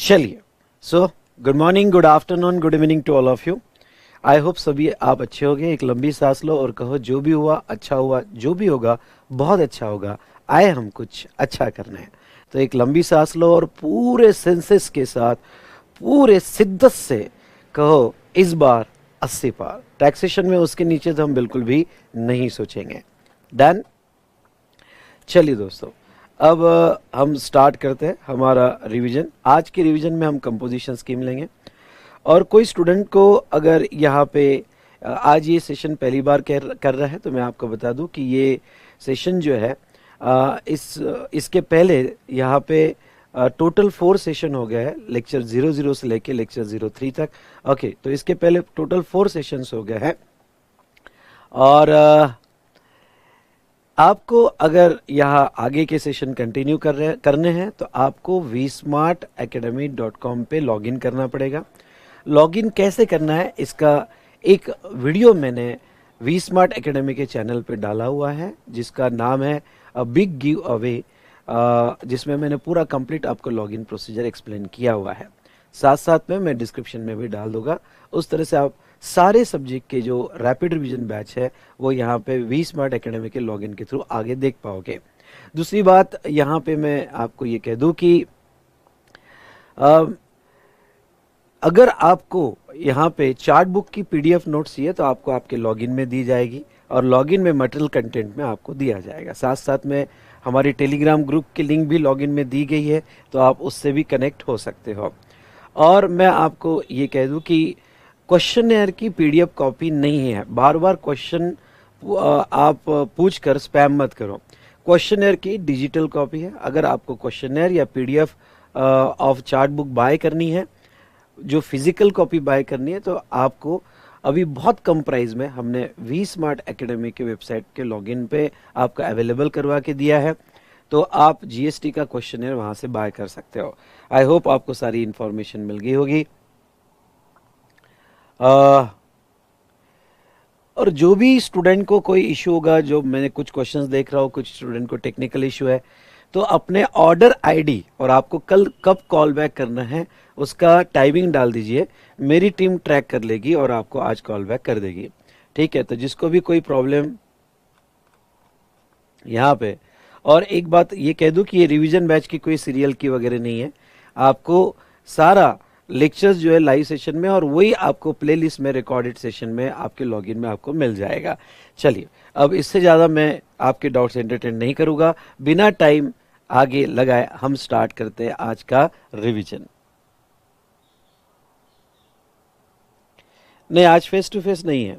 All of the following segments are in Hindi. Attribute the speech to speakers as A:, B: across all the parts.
A: चलिए, so good morning, good afternoon, good evening to all of you. I hope सभी आप अच्छे होंगे। एक लंबी सांस लो और कहो जो भी हुआ अच्छा हुआ, जो भी होगा बहुत अच्छा होगा। आए हम कुछ अच्छा करने हैं। तो एक लंबी सांस लो और पूरे सेंसेस के साथ, पूरे शिद्दत से कहो इस बार 80 पार। टैक्सेशन में उसके नीचे तो हम बिल्कुल भी नहीं सोचेंगे। डन। चलिए दोस्तों, अब हम स्टार्ट करते हैं हमारा रिवीजन। आज के रिवीजन में हम कंपोजिशन स्कीम लेंगे। और कोई स्टूडेंट को अगर यहाँ पे आज ये सेशन पहली बार कर रहा है तो मैं आपको बता दूं कि ये सेशन जो है इसके पहले यहाँ पे टोटल 4 सेशन हो गया है, लेक्चर 00 से लेके लेक्चर 03 तक। ओके, तो इसके पहले टोटल 4 सेशंस हो गया है। और आपको अगर यहाँ आगे के सेशन कंटिन्यू करने हैं तो आपको vsmartacademy.com पे लॉगिन करना पड़ेगा। लॉगिन कैसे करना है इसका एक वीडियो मैंने वी स्मार्ट एकेडमी के चैनल पे डाला हुआ है, जिसका नाम है अ बिग गिव अवे, जिसमें मैंने पूरा कंप्लीट आपको लॉगिन प्रोसीजर एक्सप्लेन किया हुआ है। साथ साथ में मैं डिस्क्रिप्शन में भी डाल दूंगा। उस तरह से आप सारे सब्जेक्ट के जो रैपिड रिवीजन बैच है वो यहाँ पे वी स्मार्ट एकेडमी के लॉगिन के थ्रू आगे देख पाओगे। दूसरी बात यहाँ पे मैं आपको ये कह दूं कि अगर आपको यहाँ पे चार्ट बुक की पीडीएफ नोट्स चाहिए तो आपको आपके लॉगिन में दी जाएगी, और लॉगिन में मटेरियल कंटेंट में आपको दिया जाएगा। साथ साथ में हमारी टेलीग्राम ग्रुप की लिंक भी लॉगिन में दी गई है, तो आप उससे भी कनेक्ट हो सकते हो। और मैं आपको ये कह दूं कि क्वेश्चनएयर की पीडीएफ कॉपी नहीं है। बार बार क्वेश्चन आप पूछ कर स्पैम मत करो। क्वेश्चनएयर की डिजिटल कॉपी है। अगर आपको क्वेश्चनएयर या PDF of chart book by करनी है, जो फिजिकल कॉपी बाय करनी है, तो आपको अभी बहुत कम प्राइस में हमने वी स्मार्ट एकेडमी के वेबसाइट के लॉगिन पे आपको अवेलेबल करवा के दिया है। तो आप जीएसटी का क्वेश्चनएयर वहां से बाय कर सकते हो। आई होप आपको सारी इंफॉर्मेशन मिल गई होगी। और जो भी स्टूडेंट को कोई इशू होगा, जो मैंने कुछ क्वेश्चंस देख रहा हूँ, कुछ स्टूडेंट को टेक्निकल इशू है, तो अपने ऑर्डर आईडी और आपको कल कब कॉल बैक करना है उसका टाइमिंग डाल दीजिए। मेरी टीम ट्रैक कर लेगी और आपको आज कॉल बैक कर देगी। ठीक है, तो जिसको भी कोई प्रॉब्लम यहाँ पे। और एक बात ये कह दूं कि ये रिवीजन बैच की कोई सीरियल की वगैरह नहीं है। आपको सारा लेक्चर्स जो है लाइव सेशन में, और वही आपको प्लेलिस्ट में रिकॉर्डेड सेशन में आपके लॉगिन में आपको मिल जाएगा। चलिए, अब इससे ज़्यादा मैं आपके डाउट्स एंटरटेन नहीं करूँगा। बिना टाइम आगे लगाए हम स्टार्ट करते हैं आज का रिवीजन। नहीं, आज फेस टू फेस नहीं है।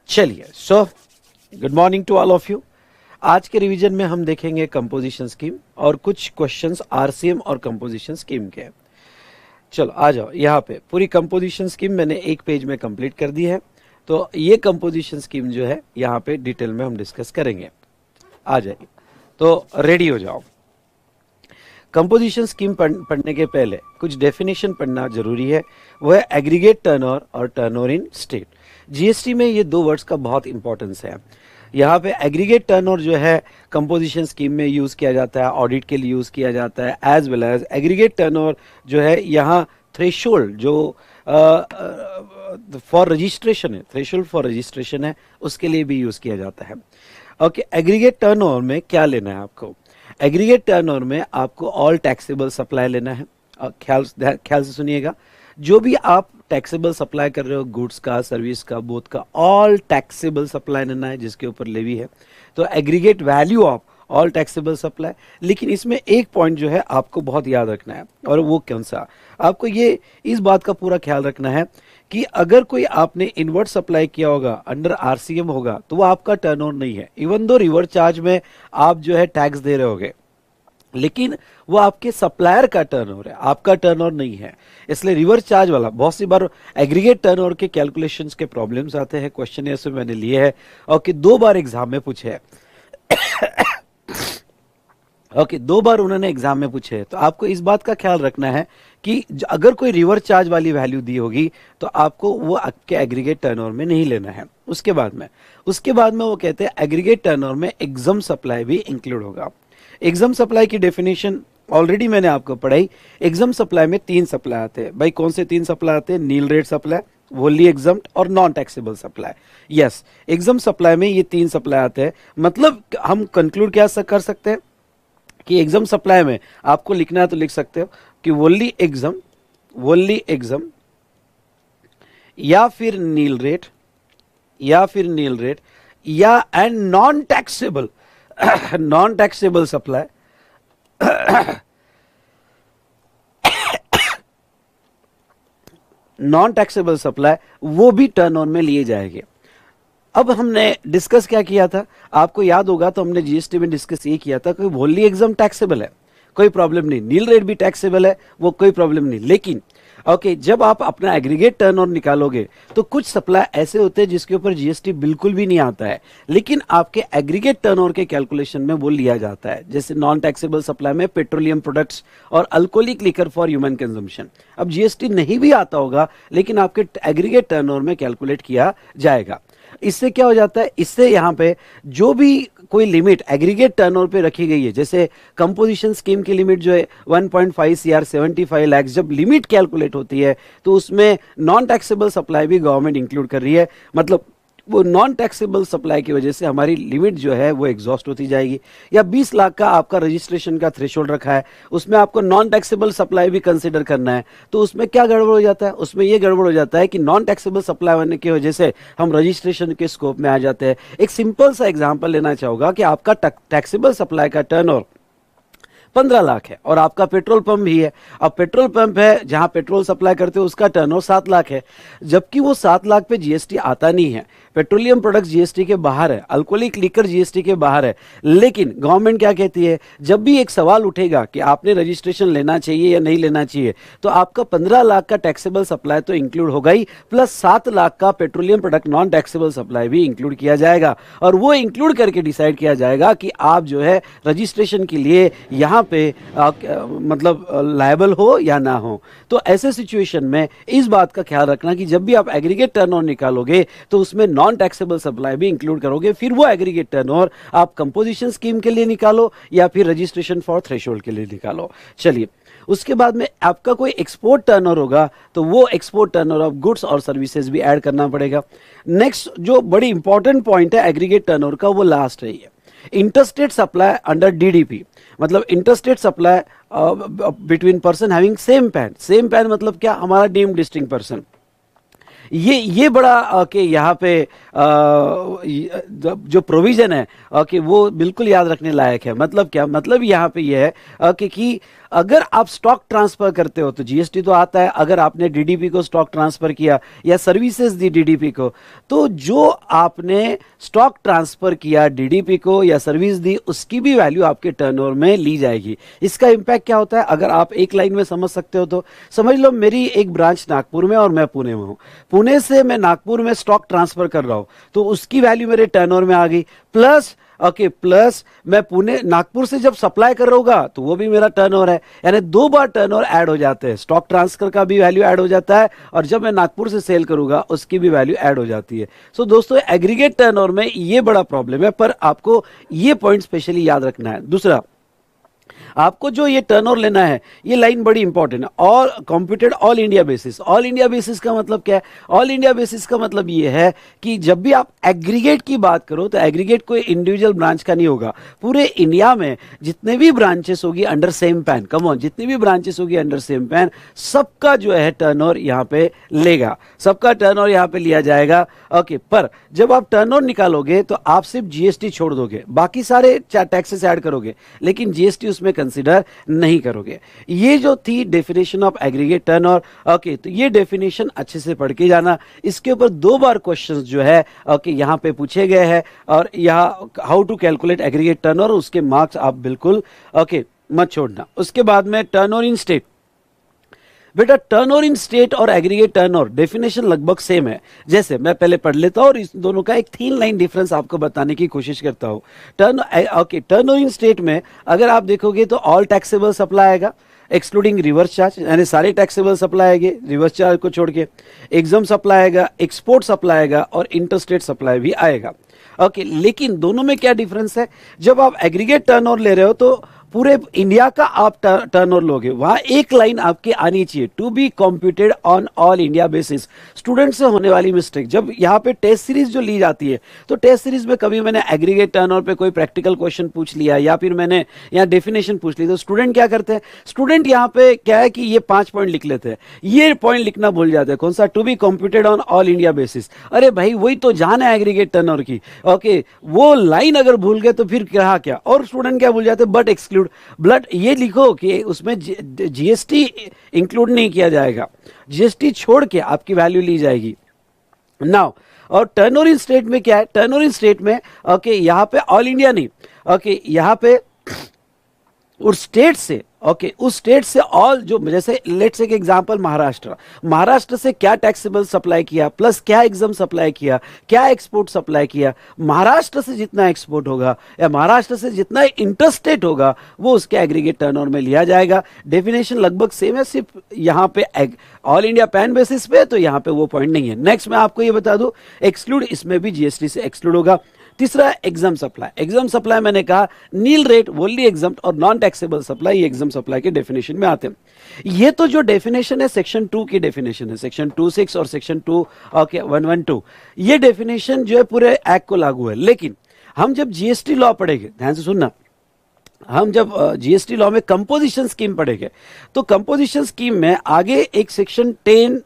A: चलिए, so good morning to all of you. आज के रिवीजन में हम देखेंगे कंपोजिशन स्कीम और कुछ क्वेश्चंस आरसीएम और कंपोजिशन स्कीम के। चलो आ जाओ। यहाँ पे पूरी कंपोजिशन स्कीम मैंने एक पेज में कंप्लीट कर दी है। तो ये कंपोजिशन स्कीम जो है यहाँ पे डिटेल में हम डिस्कस करेंगे। आ जाइए, तो रेडी हो जाओ। कंपोजिशन स्कीम पढ़ने के पहले कुछ डेफिनेशन पढ़ना जरूरी है। वो है एग्रीगेट टर्नओवर और टर्नओवर इन स्टेट। जीएसटी में ये 2 वर्ड्स का बहुत इंपॉर्टेंस है। यहाँ पे एग्रीगेट टर्नओवर जो है कंपोजिशन स्कीम में यूज किया जाता है, ऑडिट के लिए यूज किया जाता है, as well as aggregate turnover जो है यहाँ थ्रेशोल्ड जो फॉर रजिस्ट्रेशन है, थ्रेशोल्ड फॉर रजिस्ट्रेशन है, उसके लिए भी यूज किया जाता है। ओके, एग्रीगेट टर्नओवर में क्या लेना है आपको? एग्रीगेट टर्नओवर में आपको ऑल टैक्सेबल सप्लाई लेना है। ख्याल से सुनिएगा। जो भी आप टैक्सेबल सप्लाई कर रहे हो, गुड्स का, सर्विस का, बोथ का, ऑल टैक्सेबल सप्लाई लेना है जिसके ऊपर लेवी है। तो aggregate value of all taxable supply. लेकिन इसमें एक पॉइंट जो है आपको बहुत याद रखना है, और वो कौन सा? आपको ये इस बात का पूरा ख्याल रखना है कि अगर कोई आपने इनवर्ट सप्लाई किया होगा, अंडर आरसीएम होगा, तो वो आपका टर्नओवर नहीं है। इवन दो रिवर्स चार्ज में आप जो है टैक्स दे रहे होगे, लेकिन वो आपके सप्लायर का टर्नओवर है, आपका टर्नओवर नहीं है। इसलिए रिवर्स चार्ज वाला बहुत सी बार एग्रीगेट टर्नओवर के कैलकुलेशंस के प्रॉब्लम्स आते हैं। क्वेश्चन ऐसे मैंने लिए हैं और कि 2 बार एग्जाम में पूछे हैं। ओके, 2 बार उन्होंने एग्जाम में पूछे हैं, तो आपको इस बात का ख्याल रखना है कि अगर कोई रिवर्स चार्ज वाली वैल्यू दी होगी तो आपको वो आपके एग्रीगेट टर्नओवर में नहीं लेना है। उसके बाद में वो कहते हैं एग्रीगेट टर्नओवर में एग्जाम सप्लाई भी इंक्लूड होगा। एग्जाम सप्लाई की डेफिनेशन ऑलरेडी मैंने आपको पढ़ाई। एग्जाम सप्लाई में 3 सप्लाई आते हैं भाई। कौन से 3 सप्लाई आते हैं? नील रेट सप्लाई, वोनली एग्जाम्ड और non taxable supply. Yes, exempt supply में ये 3 सप्लाई आते हैं। मतलब हम कंक्लूड क्या कर सकते हैं कि एग्जाम सप्लाई में आपको लिखना है तो लिख सकते हो कि वोनली एग्जाम या फिर नील रेट या and non taxable supply non taxable supply वो भी टर्नओवर में लिए जाएंगे। अब हमने डिस्कस क्या किया था, आपको याद होगा तो हमने जीएसटी में डिस्कस ये किया था कि वोनली एग्जाम टैक्सेबल है, कोई प्रॉब्लम नहीं, नील रेट भी टैक्सेबल है, वो कोई प्रॉब्लम नहीं। लेकिन ओके, जब आप अपना एग्रीगेट टर्नओवर निकालोगे तो कुछ सप्लाई ऐसे होते हैं जिसके ऊपर जीएसटी बिल्कुल भी नहीं आता है, लेकिन आपके एग्रीगेट टर्नओवर के कैलकुलेशन में वो लिया जाता है। जैसे नॉन टैक्सेबल सप्लाई में पेट्रोलियम प्रोडक्ट्स और alcoholic liquor for human consumption. अब जीएसटी नहीं भी आता होगा लेकिन आपके एग्रीगेट टर्नओवर में कैलकुलेट किया जाएगा। इससे क्या हो जाता है, इससे यहाँ पे जो भी कोई लिमिट एग्रीगेट टर्नओवर पे रखी गई है, जैसे कंपोजिशन स्कीम की लिमिट जो है 1.5 CR 75 लाख, जब लिमिट कैलकुलेट होती है तो उसमें नॉन टैक्सेबल सप्लाई भी गवर्नमेंट इंक्लूड कर रही है। मतलब वो नॉन टैक्सेबल सप्लाई की वजह से हमारी लिमिट जो है वो एग्जॉस्ट होती जाएगी। या 20 लाख का आपका रजिस्ट्रेशन का थ्रेशोल्ड रखा है, उसमें आपको नॉन टैक्सेबल सप्लाई भी कंसीडर करना है, तो उसमें क्या गड़बड़ हो जाता है? उसमें ये गड़बड़ हो जाता है कि नॉन टैक्सेबल सप्लाई होने की वजह से हम रजिस्ट्रेशन के स्कोप में आ जाते हैं। एक सिंपल सा एग्जाम्पल लेना चाहूंगा कि आपका टैक्सेबल सप्लाई का टर्नओवर 15 लाख है और आपका पेट्रोल पंप भी है। अब पेट्रोल पंप है जहां पेट्रोल सप्लाई करते हो उसका टर्नओवर 7 लाख है, जबकि वो 7 लाख पे जीएसटी आता नहीं है। पेट्रोलियम प्रोडक्ट्स जीएसटी के बाहर है, अल्कोहलिक लिकर जीएसटी के बाहर है। लेकिन गवर्नमेंट क्या कहती है, जब भी एक सवाल उठेगा कि आपने रजिस्ट्रेशन लेना चाहिए या नहीं लेना चाहिए, तो आपका 15 लाख का टैक्सेबल सप्लाई तो इंक्लूड होगा ही, प्लस 7 लाख का petroleum product non taxable supply भी इंक्लूड किया जाएगा। और वो इंक्लूड करके डिसाइड किया जाएगा कि आप जो है रजिस्ट्रेशन के लिए यहाँ पे मतलब लायबल हो या ना हो। तो ऐसे सिचुएशन में इस बात का ख्याल रखना कि जब भी आप एग्रीगेट टर्नओवर निकालोगे तो उसमें नॉन टैक्सेबल सप्लाई भी इंक्लूड करोगे। फिर वो एग्रीगेट टर्नओवर आप कंपोजिशन स्कीम के लिए निकालो या फिर रजिस्ट्रेशन फॉर थ्रेशोल्ड के लिए निकालो। चलिए, उसके बाद में आपका कोई एक्सपोर्ट टर्नओवर होगा तो वो एक्सपोर्ट टर्नओवर ऑफ गुड्स और सर्विसेज भी ऐड करना पड़ेगा। नेक्स्ट जो बड़ी इंपॉर्टेंट पॉइंट है एग्रीगेट टर्नओवर का, वो लास्ट है ये इंटरस्टेट सप्लाई अंडर डीडीपी। मतलब interstate supply between person having same pan. Same pan मतलब क्या, हमारा डीम्ड डिस्ट्रिक्ट पर्सन। ये बड़ा कि यहाँ पे जो प्रोविजन है कि वो बिल्कुल याद रखने लायक है। मतलब क्या, मतलब यहाँ पे ये है कि अगर आप स्टॉक ट्रांसफर करते हो तो जीएसटी तो आता है। अगर आपने डीडीपी को स्टॉक ट्रांसफर किया या सर्विसेज दी डीडीपी को, तो जो आपने स्टॉक ट्रांसफर किया डीडीपी को या सर्विस दी, उसकी भी वैल्यू आपके टर्नओवर में ली जाएगी। इसका इंपैक्ट क्या होता है, अगर आप एक लाइन में समझ सकते हो तो समझ लो मेरी एक ब्रांच नागपुर में और मैं पुणे में हूं। पुणे से मैं नागपुर में स्टॉक ट्रांसफर कर रहा हूं तो उसकी वैल्यू मेरे टर्नओवर में आ गई। प्लस प्लस मैं पुणे नागपुर से जब सप्लाई कर रहा होगा तो वो भी मेरा टर्नओवर है। यानी 2 बार टर्नओवर ऐड हो जाते हैं। स्टॉक ट्रांसफर का भी वैल्यू ऐड हो जाता है और जब मैं नागपुर से सेल करूंगा उसकी भी वैल्यू ऐड हो जाती है। सो दोस्तों, एग्रीगेट टर्नओवर में ये बड़ा प्रॉब्लम है, पर आपको ये पॉइंट स्पेशली याद रखना है। दूसरा, आपको जो ये टर्नओवर लेना है, ये लाइन बड़ी इंपॉर्टेंट है। और computed all India basis. All India basis का मतलब क्या है? ऑल इंडिया बेसिस का मतलब ये है कि जब भी आप एग्रीगेट की बात करो तो एग्रीगेट कोई इंडिविजुअल ब्रांच का नहीं होगा। पूरे इंडिया में जितने भी ब्रांचेस होगी under same pan, come on, जितनी भी ब्रांचेस होगी अंडर सेम पैन, सबका जो है टर्नओवर यहाँ पे लेगा, सबका टर्नओवर यहाँ पे लिया जाएगा। ओके, पर जब आप टर्नओवर निकालोगे तो आप सिर्फ जीएसटी छोड़ दोगे, बाकी सारे टैक्सेस ऐड करोगे, लेकिन जीएसटी उसमें कंसीडर नहीं करोगे। ये जो थी definition of aggregate turnover. Okay, तो ये डेफिनेशन अच्छे से पढ़ के जाना। इसके ऊपर 2 बार क्वेश्चंस जो है ओके यहाँ पे पूछे गए हैं और यहाँ how to calculate aggregate turnover, उसके मार्क्स आप बिल्कुल ओके मत छोड़ना। उसके बाद में टर्नओवर इन स्टेट। बेटा टर्नओवर इन स्टेट और एग्रीगेट टर्नओवर डेफिनेशन लगभग सेम है। जैसे मैं पहले पढ़ लेता हूं और इस दोनों का एक थीन लाइन डिफरेंस आपको बताने की कोशिश करता हूं। टर्नओवर इन स्टेट में अगर आप देखोगे तो ऑल टैक्सेबल सप्लाई आएगा एक्सक्लूडिंग रिवर्स चार्ज, यानी सारे टैक्सेबल सप्लाई आएंगे रिवर्स चार्ज को छोड़ के। एग्जाम सप्लाई आएगा, एक्सपोर्ट सप्लाई आएगा और इंटरस्टेट सप्लाई भी आएगा। ओके, लेकिन दोनों में क्या डिफरेंस है? जब आप एग्रीगेट टर्नओवर ले रहे हो तो पूरे इंडिया का आप टर्नओवर लोगे, वहां एक लाइन आपकी आनी चाहिए, to be computed on all India basis. Student से होने वाली मिस्टेक, जब यहाँ पे टेस्ट सीरीज जो ली जाती है तो टेस्ट सीरीज में कभी मैंने एग्रीगेट टर्नओवर पे कोई प्रैक्टिकल क्वेश्चन पूछ लिया या फिर मैंने यहाँ डेफिनेशन पूछ ली, तो स्टूडेंट क्या करते हैं, स्टूडेंट यहाँ पे क्या है कि ये 5 पॉइंट लिख लेते हैं, ये पॉइंट लिखना भूल जाते हैं। कौन सा? To be computed on all India basis. अरे भाई वही तो जान है एग्रीगेट टर्नओवर की। ओके, वो लाइन अगर भूल गए तो फिर कहा क्या? और स्टूडेंट क्या भूल जाते हैं? बट एक्सक्लूड, ब्लड ये लिखो कि उसमें जीएसटी इंक्लूड नहीं किया जाएगा, जीएसटी छोड़ के आपकी वैल्यू ली जाएगी। नाउ और टर्नओवर इन स्टेट में क्या है? टर्नओवर इन स्टेट में ओके यहां पे ऑल इंडिया नहीं, ओके यहां पे उस स्टेट से, ओके उस स्टेट से ऑल जो, जैसे लेट्स से एग्जांपल महाराष्ट्र से क्या टैक्सेबल सप्लाई किया, प्लस क्या एग्जाम सप्लाई किया, क्या एक्सपोर्ट सप्लाई किया, महाराष्ट्र से जितना एक्सपोर्ट होगा या महाराष्ट्र से जितना इंटरस्टेट होगा वो उसके एग्रीगेट टर्नओवर में लिया जाएगा। डेफिनेशन लगभग सेम है, सिर्फ यहाँ पे ऑल इंडिया पैन बेसिस पे, तो यहाँ पे वो पॉइंट नहीं है। नेक्स्ट मैं आपको ये बता दूं, एक्सक्लूड, इसमें भी जीएसटी से एक्सक्लूड होगा। तीसरा एग्जाम सप्लाई। एग्जाम सप्लाई मैंने कहा नील रेट, वोनली एग्जाम और नॉन टैक्सेबल सप्लाई, ये एग्जाम सप्लाई के डेफिनेशन में आते हैं। ये तो जो डेफिनेशन है सेक्शन 2 की डेफिनेशन है, सेक्शन 26 और सेक्शन 2 ओके 112, ये डेफिनेशन जो है पूरे एक्ट को लागू है। लेकिन हम जब जीएसटी लॉ पढ़ेंगे, ध्यान से सुनना, हम जब जीएसटी लॉ में कंपोजिशन स्कीम पढ़ेंगे तो कंपोजिशन स्कीम में आगे एक सेक्शन 10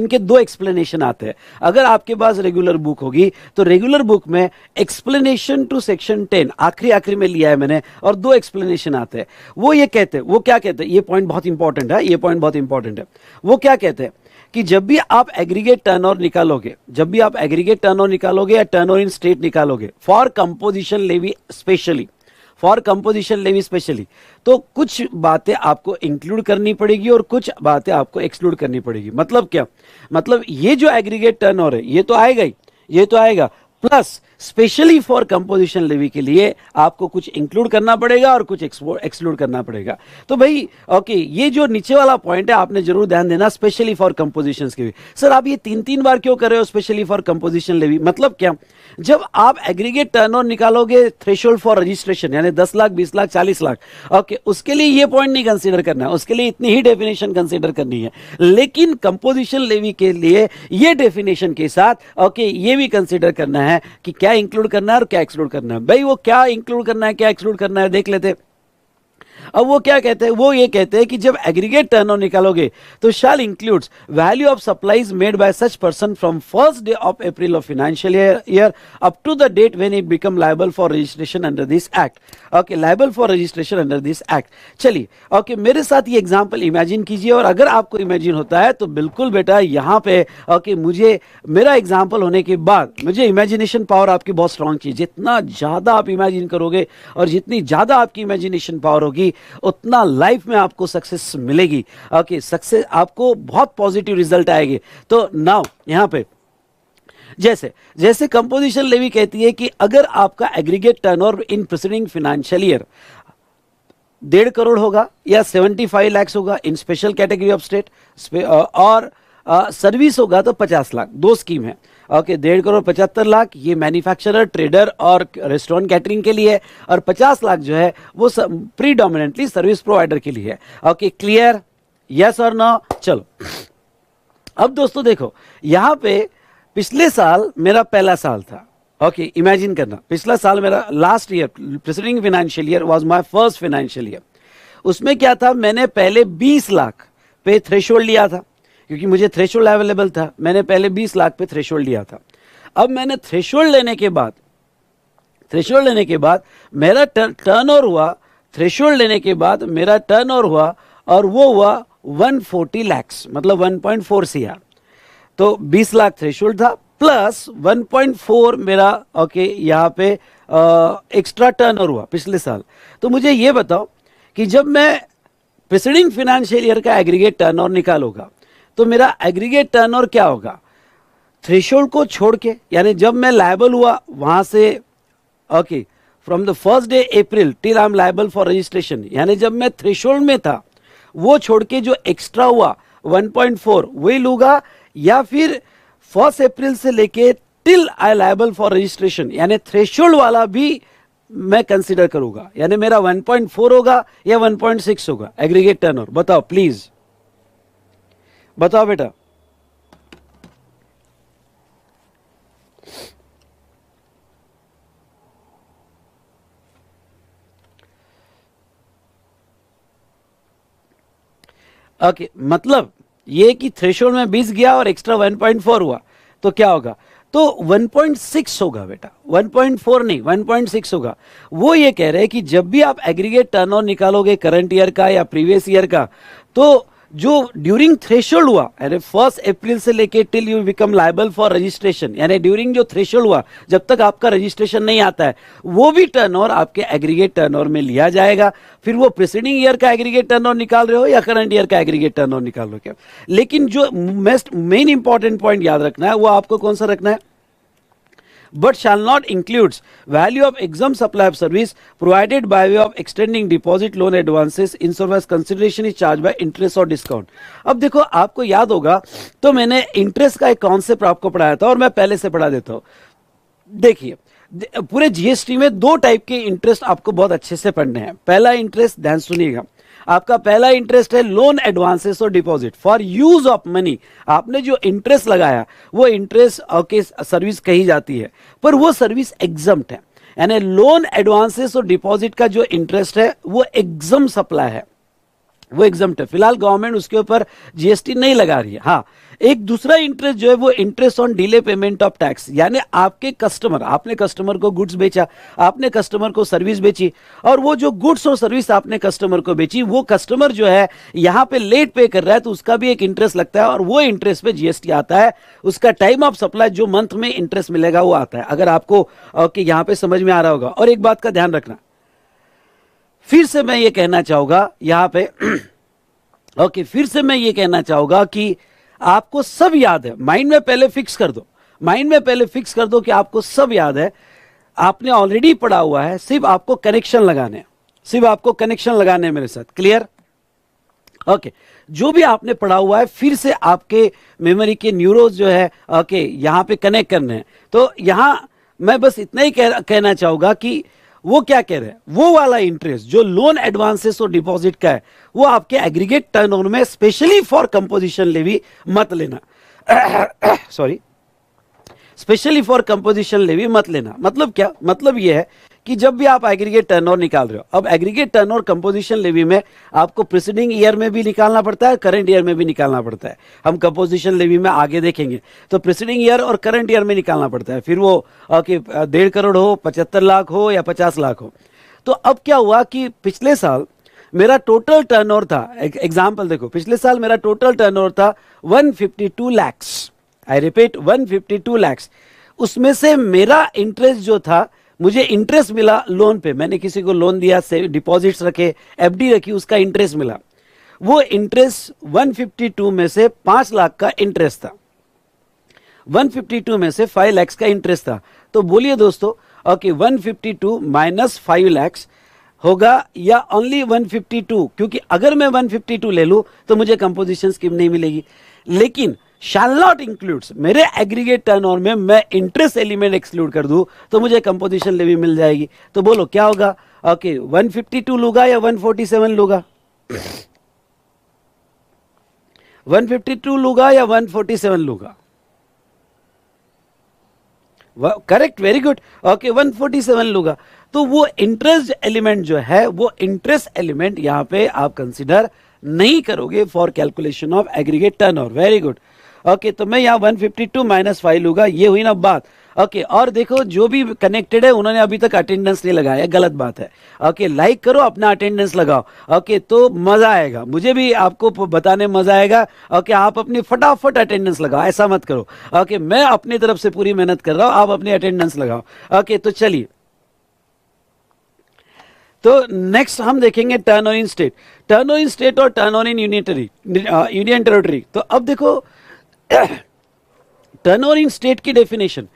A: के 2 एक्सप्लेनेशन आते हैं। अगर आपके पास रेगुलर बुक होगी तो रेगुलर बुक में एक्सप्लेनेशन टू सेक्शन 10 आखिरी में लिया है मैंने, और 2 एक्सप्लेनेशन आते हैं। वो ये कहते हैं, वो क्या कहते हैं, ये पॉइंट बहुत इंपॉर्टेंट है, ये पॉइंट बहुत इंपॉर्टेंट है। वो क्या कहते हैं कि जब भी आप एग्रीगेट टर्नओवर निकालोगे, जब भी आप एग्रीगेट टर्नओवर निकालोगे या टर्नओवर इन स्टेट निकालोगे for composition levy specially, for composition levy specially, तो कुछ बातें आपको इंक्लूड करनी पड़ेगी और कुछ बातें आपको एक्सक्लूड करनी पड़ेगी। मतलब क्या? मतलब ये जो एग्रीगेट टर्नओवर है ये तो आएगा ही, ये तो आएगा, plus specially for composition levy के लिए आपको कुछ इंक्लूड करना पड़ेगा और कुछ एक्सक्लूड करना पड़ेगा। तो भाई ओके, ये जो नीचे वाला पॉइंट है आपने जरूर ध्यान देना, स्पेशली फॉर कंपोजिशन के भी। सर आप ये 3 बार क्यों कर रहे हो स्पेशली फॉर कंपोजिशन लेवी? मतलब क्या? जब आप एग्रीगेट टर्नओवर निकालोगे थ्रेशोल्ड फॉर रजिस्ट्रेशन, यानी 10 लाख 20 लाख 40 लाख, ओके उसके लिए ये पॉइंट नहीं कंसीडर करना है, उसके लिए इतनी ही डेफिनेशन कंसीडर करनी है। लेकिन कंपोजिशन लेवी के लिए ये डेफिनेशन के साथ ओके ये भी कंसीडर करना है कि क्या इंक्लूड करना है और क्या एक्सक्लूड करना है। भाई वो क्या इंक्लूड करना है क्या एक्सक्लूड करना है देख लेते हैं। अब वो क्या कहते हैं? वो ये कहते हैं कि जब एग्रीगेट टर्नओवर निकालोगे तो shall includes value of supplies made by such person from first day of April of financial year up to the date when it become liable for registration under this act. Okay, liable for registration under this act. चलिए ओके, मेरे साथ ये एग्जांपल इमेजिन कीजिए, और अगर आपको इमेजिन होता है तो बिल्कुल बेटा यहाँ पे ओके मुझे मेरा एग्जाम्पल होने के बाद मुझे इमेजिनेशन पावर आपकी बहुत स्ट्रांग चाहिए। जितना ज्यादा आप इमेजिन करोगे और जितनी ज्यादा आपकी इमेजिनेशन पावर होगी उतना लाइफ में आपको सक्सेस मिलेगी। ओके, सक्सेस आपको बहुत पॉजिटिव रिजल्ट आएंगे। तो नाउ यहां पे जैसे जैसे कंपोजिशन लेवी कहती है कि अगर आपका aggregate turnover in preceding financial year 1.5 crore होगा या 75 लाख होगा इन स्पेशल कैटेगरी ऑफ स्टेट, और सर्विस होगा तो 50 लाख। 2 स्कीम है। ओके, 1.5 करोड़ 75 लाख ये मैन्युफैक्चरर, ट्रेडर और रेस्टोरेंट कैटरिंग के लिए, और 50 लाख जो है वो प्रीडोमिनेंटली सर्विस प्रोवाइडर के लिए है। Okay, clear? यस और नो? चलो अब दोस्तों देखो, यहां पे पिछले साल मेरा पहला साल था। ओके, इमेजिन करना, पिछला साल मेरा last year preceding financial year was my first financial year. उसमें क्या था, मैंने पहले 20 लाख पे थ्रेशोल्ड लिया था क्योंकि मुझे थ्रेशोल्ड अवेलेबल था। मैंने पहले 20 लाख पे थ्रेशोल्ड लिया था। अब मैंने थ्रेशोल्ड लेने के बाद मेरा टर्नओवर हुआ, थ्रेशोल्ड लेने के बाद मेरा टर्नओवर हुआ और वो हुआ 140 लाख, मतलब 1.4 CR। तो 20 लाख थ्रेशोल्ड था प्लस 1.4 मेरा ओके यहाँ पे एक्स्ट्रा टर्नओवर हुआ पिछले साल। तो मुझे ये बताओ कि जब मैं प्रीसीडिंग फाइनेंशियल ईयर का एग्रीगेट टर्नओवर निकालोगा तो मेरा एग्रीगेट टर्नओवर क्या होगा, थ्रेशोल्ड को छोड़ के, यानी जब मैं लायबल हुआ वहां से, okay, from the first day April till I am liable for registration, यानी जब मैं थ्रेशोल्ड में था वो छोड़ के जो एक्स्ट्रा हुआ 1.4 वही लूंगा, या फिर 1 अप्रैल से लेके till I liable for registration, यानी थ्रेशोल्ड वाला भी मैं कंसीडर करूंगा, यानी मेरा 1.4 होगा या 1.6 होगा एग्रीगेट टर्नओवर। बताओ प्लीज, बताओ बेटा। ओके, मतलब ये कि थ्रेशोल्ड में 20 गया और एक्स्ट्रा 1.4 हुआ तो क्या होगा, तो 1.6 होगा बेटा, 1.4 नहीं 1.6 होगा। वो ये कह रहे हैं कि जब भी आप एग्रीगेट टर्नओवर निकालोगे करंट ईयर का या प्रीवियस ईयर का, तो जो ड्यूरिंग थ्रेशोल्ड हुआ, यानी 1 अप्रैल से लेके till you become liable for registration, यानी ड्यूरिंग जो थ्रेशोल्ड हुआ जब तक आपका रजिस्ट्रेशन नहीं आता है, वो भी टर्नओवर आपके एग्रीगेट टर्नओवर में लिया जाएगा। फिर वो प्रीसीडिंग ईयर का एग्रीगेट टर्नओवर निकाल रहे हो या करंट ईयर का एग्रीगेट टर्नओवर निकाल रहे हो क्या। लेकिन जो मेन इंपॉर्टेंट पॉइंट याद रखना है वो आपको कौन सा रखना है, but shall not includes value of exempt supply of service provided by way of extending deposit loan advances insofar as consideration is charged by interest or discount। अब देखो, आपको याद होगा तो मैंने इंटरेस्ट का एक कॉन्सेप्ट आपको पढ़ाया था और मैं पहले से पढ़ा देता हूं। देखिए, पूरे जीएसटी में 2 टाइप के इंटरेस्ट आपको बहुत अच्छे से पढ़ने हैं। पहला इंटरेस्ट, ध्यान सुनिएगा, आपका पहला इंटरेस्ट है लोन एडवांसेस और deposit for use of money. आपने जो इंटरेस्ट लगाया वो इंटरेस्ट ओके सर्विस कही जाती है, पर वो सर्विस एग्जम्प्ट है, यानी लोन एडवांसेस और डिपॉजिट का जो इंटरेस्ट है वो एग्जम सप्लाई है, वो एग्जम्प्ट है। फिलहाल गवर्नमेंट उसके ऊपर जीएसटी नहीं लगा रही है। हाँ, एक दूसरा इंटरेस्ट जो है वो interest on delay payment of tax, यानी आपके कस्टमर, आपने कस्टमर को गुड्स बेचा, आपने कस्टमर को सर्विस बेची, और वो जो गुड्स और सर्विस आपने कस्टमर को बेची वो कस्टमर जो है यहाँ पे लेट पे कर रहा है तो उसका भी एक इंटरेस्ट लगता है और वो इंटरेस्ट पे जीएसटी आता है। उसका टाइम ऑफ सप्लाई जो मंथ में इंटरेस्ट मिलेगा वो आता है, अगर आपको यहाँ पे समझ में आ रहा होगा। और एक बात का ध्यान रखना, फिर से मैं ये कहना चाहूंगा यहाँ पे ओके, फिर से मैं ये कहना चाहूंगा कि आपको सब याद है, माइंड में पहले फिक्स कर दो, माइंड में पहले फिक्स कर दो कि आपको सब याद है, आपने ऑलरेडी पढ़ा हुआ है, सिर्फ आपको कनेक्शन लगाने हैं, सिर्फ आपको कनेक्शन लगाने हैं मेरे साथ। क्लियर? ओके, जो भी आपने पढ़ा हुआ है फिर से आपके मेमोरी के न्यूरोज जो है ओके यहां पे कनेक्ट करने हैं। तो यहां मैं बस इतना ही कहना चाहूंगा कि वो क्या कह रहे हैं, वो वाला इंटरेस्ट जो लोन एडवांसेस और डिपॉजिट का है वो आपके एग्रीगेट टर्नओवर में स्पेशली फॉर कंपोजिशन लेवी मत लेना sorry, specially for composition levy मत लेना। मतलब क्या, मतलब ये है कि जब भी आप एग्रीगेट टर्नओवर निकाल रहे हो, अब एग्रीगेट टर्नओवर कंपोजिशन लेवी में आपको प्रीसीडिंग ईयर में भी निकालना पड़ता है, करंट ईयर में भी निकालना पड़ता है। हम कंपोजिशन लेवी में आगे देखेंगे तो प्रीसीडिंग ईयर और करंट ईयर में निकालना पड़ता है, फिर वो 1.5 करोड़ हो, 75 लाख हो या 50 लाख हो। तो अब क्या हुआ कि पिछले साल मेरा टोटल टर्नओवर था, एग्जाम्पल देखो, पिछले साल मेरा टोटल टर्नओवर था 152 लैक्स, आई रिपीट 152 लैक्स। उसमें से मेरा इंटरेस्ट जो था, मुझे इंटरेस्ट मिला लोन पे, मैंने किसी को लोन दिया, डिपॉजिट्स रखे, एफडी रखी, उसका इंटरेस्ट मिला। वो इंटरेस्ट 152 में से 5 लाख का इंटरेस्ट था, 152 में से 5 लाख का इंटरेस्ट था। तो बोलिए दोस्तों, ओके 152 माइनस 5 लाख होगा या ओनली 152, क्योंकि अगर मैं 152 ले लूं तो मुझे कंपोजिशन स्कीम नहीं मिलेगी। लेकिन शैल नॉट इंक्लूड्स, मेरे एग्रीगेट टर्नओवर में मैं इंटरेस्ट एलिमेंट एक्सक्लूड कर दूं तो मुझे कंपोजिशन लेवी मिल जाएगी। तो बोलो क्या होगा, ओके 152 लूंगा या 147 लूंगा, 152 लूंगा या 147 लूंगा? करेक्ट, वेरी गुड, ओके 147 लूंगा। तो वो इंटरेस्ट एलिमेंट जो है वो इंटरेस्ट एलिमेंट यहां पे आप कंसीडर नहीं करोगे for calculation of aggregate turnover. Very good, okay तो मैं यहाँ 152 माइनस 5 लूंगा, ये हुई ना बात। ओके और देखो जो भी कनेक्टेड है उन्होंने अभी तक अटेंडेंस नहीं लगाया, गलत बात है। ओके लाइक करो, अपना अटेंडेंस लगाओ, ओके तो मजा आएगा, मुझे भी आपको बताने मजा आएगा। ओके आप अपनी फटाफट अटेंडेंस लगाओ, ऐसा मत करो। ओके मैं अपनी तरफ से पूरी मेहनत कर रहा हूं, आप अपनी अटेंडेंस लगाओ। ओके तो चलिए, तो नेक्स्ट हम देखेंगे turnover in state, turnover in state और turnover in union territory. तो अब देखो टर्न ओवर इन स्टेट की डेफिनेशन,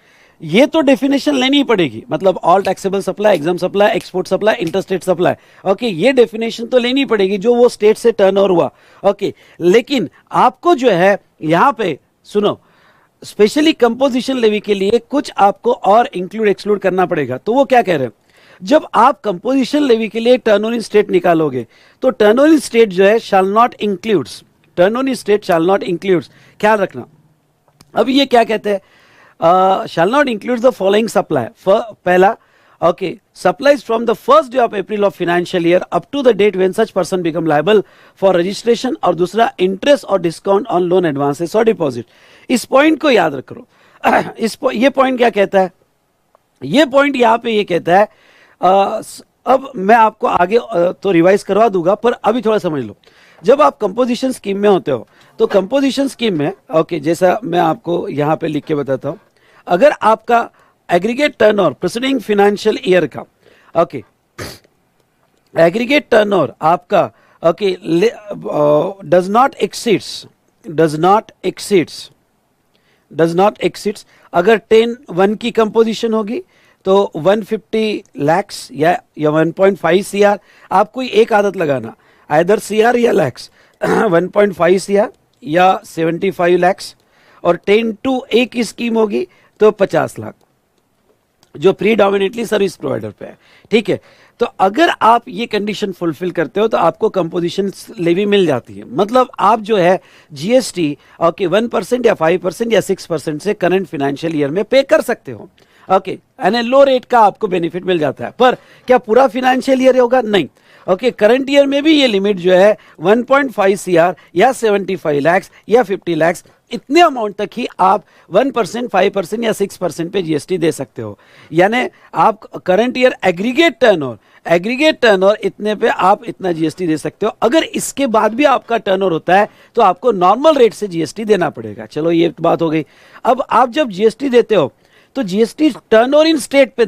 A: ये तो डेफिनेशन लेनी पड़ेगी, मतलब all taxable supply, exempt supply, export supply, interstate supply. Okay, ये डेफिनेशन तो लेनी पड़ेगी जो वो स्टेट से टर्नओवर हुआ। ओके, लेकिन आपको जो है यहां पे सुनो, स्पेशली कंपोजिशन लेवी के लिए कुछ आपको और इंक्लूड एक्सक्लूड करना पड़ेगा। तो वो क्या कह रहे हैं, जब आप कंपोजिशन लेवी के लिए टर्न ओवर इन स्टेट निकालोगे तो टर्न ओवर इन स्टेट जो है shall not includes, turn over in state shall not includes, ख्याल रखना। अब ये क्या कहते हैं, shall not include the following supply. पहला, okay, supplies from the first day of April of financial year up to the date when such person become liable for registration, और दूसरा interest और discount on loan advances और deposit। इस पॉइंट को याद रखो। ये पॉइंट क्या कहता है, ये पॉइंट यहाँ पे ये कहता है, अब मैं आपको आगे तो रिवाइज करवा दूंगा, पर अभी थोड़ा समझ लो। जब आप कंपोजिशन स्कीम में होते हो तो कंपोजिशन स्कीम में, ओके, जैसा मैं आपको यहाँ पे लिख के बताता हूँ, अगर आपका aggregate turnover preceding financial year का, ओके, एग्रीगेट टर्नओवर आपका, ओके, डज नॉट एक्सीड्स, अगर 10 की कंपोजिशन होगी तो 150 lakhs या 1.5 CR, आप कोई एक आदत लगाना, आइदर CR या लैक्स, 1.5 CR या 75 lakhs, और 10-A की स्कीम होगी तो 50 लाख, जो प्रीडोमिनेटली सर्विस प्रोवाइडर पे है। ठीक है, तो अगर आप ये कंडीशन फुलफिल करते हो तो आपको कंपोजिशन लेवी मिल जाती है, मतलब आप जो है जीएसटी, ओके, 1% या 5% या 6% से करंट फाइनेंशियल ईयर में पे कर सकते हो। ओके, यानी लो रेट का आपको बेनिफिट मिल जाता है। पर क्या पूरा फाइनेंशियल ईयर होगा? नहीं। ओके, करंट ईयर में भी ये लिमिट जो है 1.5 CR या 75 lakhs या 50 lakhs, इतने अमाउंट तक ही आप 1%, 5% या 6% पे जीएसटी दे सकते हो। यानी आप करंट ईयर एग्रीगेट टर्नओवर इतने पे आप इतना जीएसटी दे सकते हो। अगर इसके बाद भी आपका टर्नओवर होता है तो आपको नॉर्मल रेट से जीएसटी देना पड़ेगा। चलो, ये बात हो गई। अब आप जब जीएसटी देते हो तो जीएसटी टर्नओवर इन स्टेट पे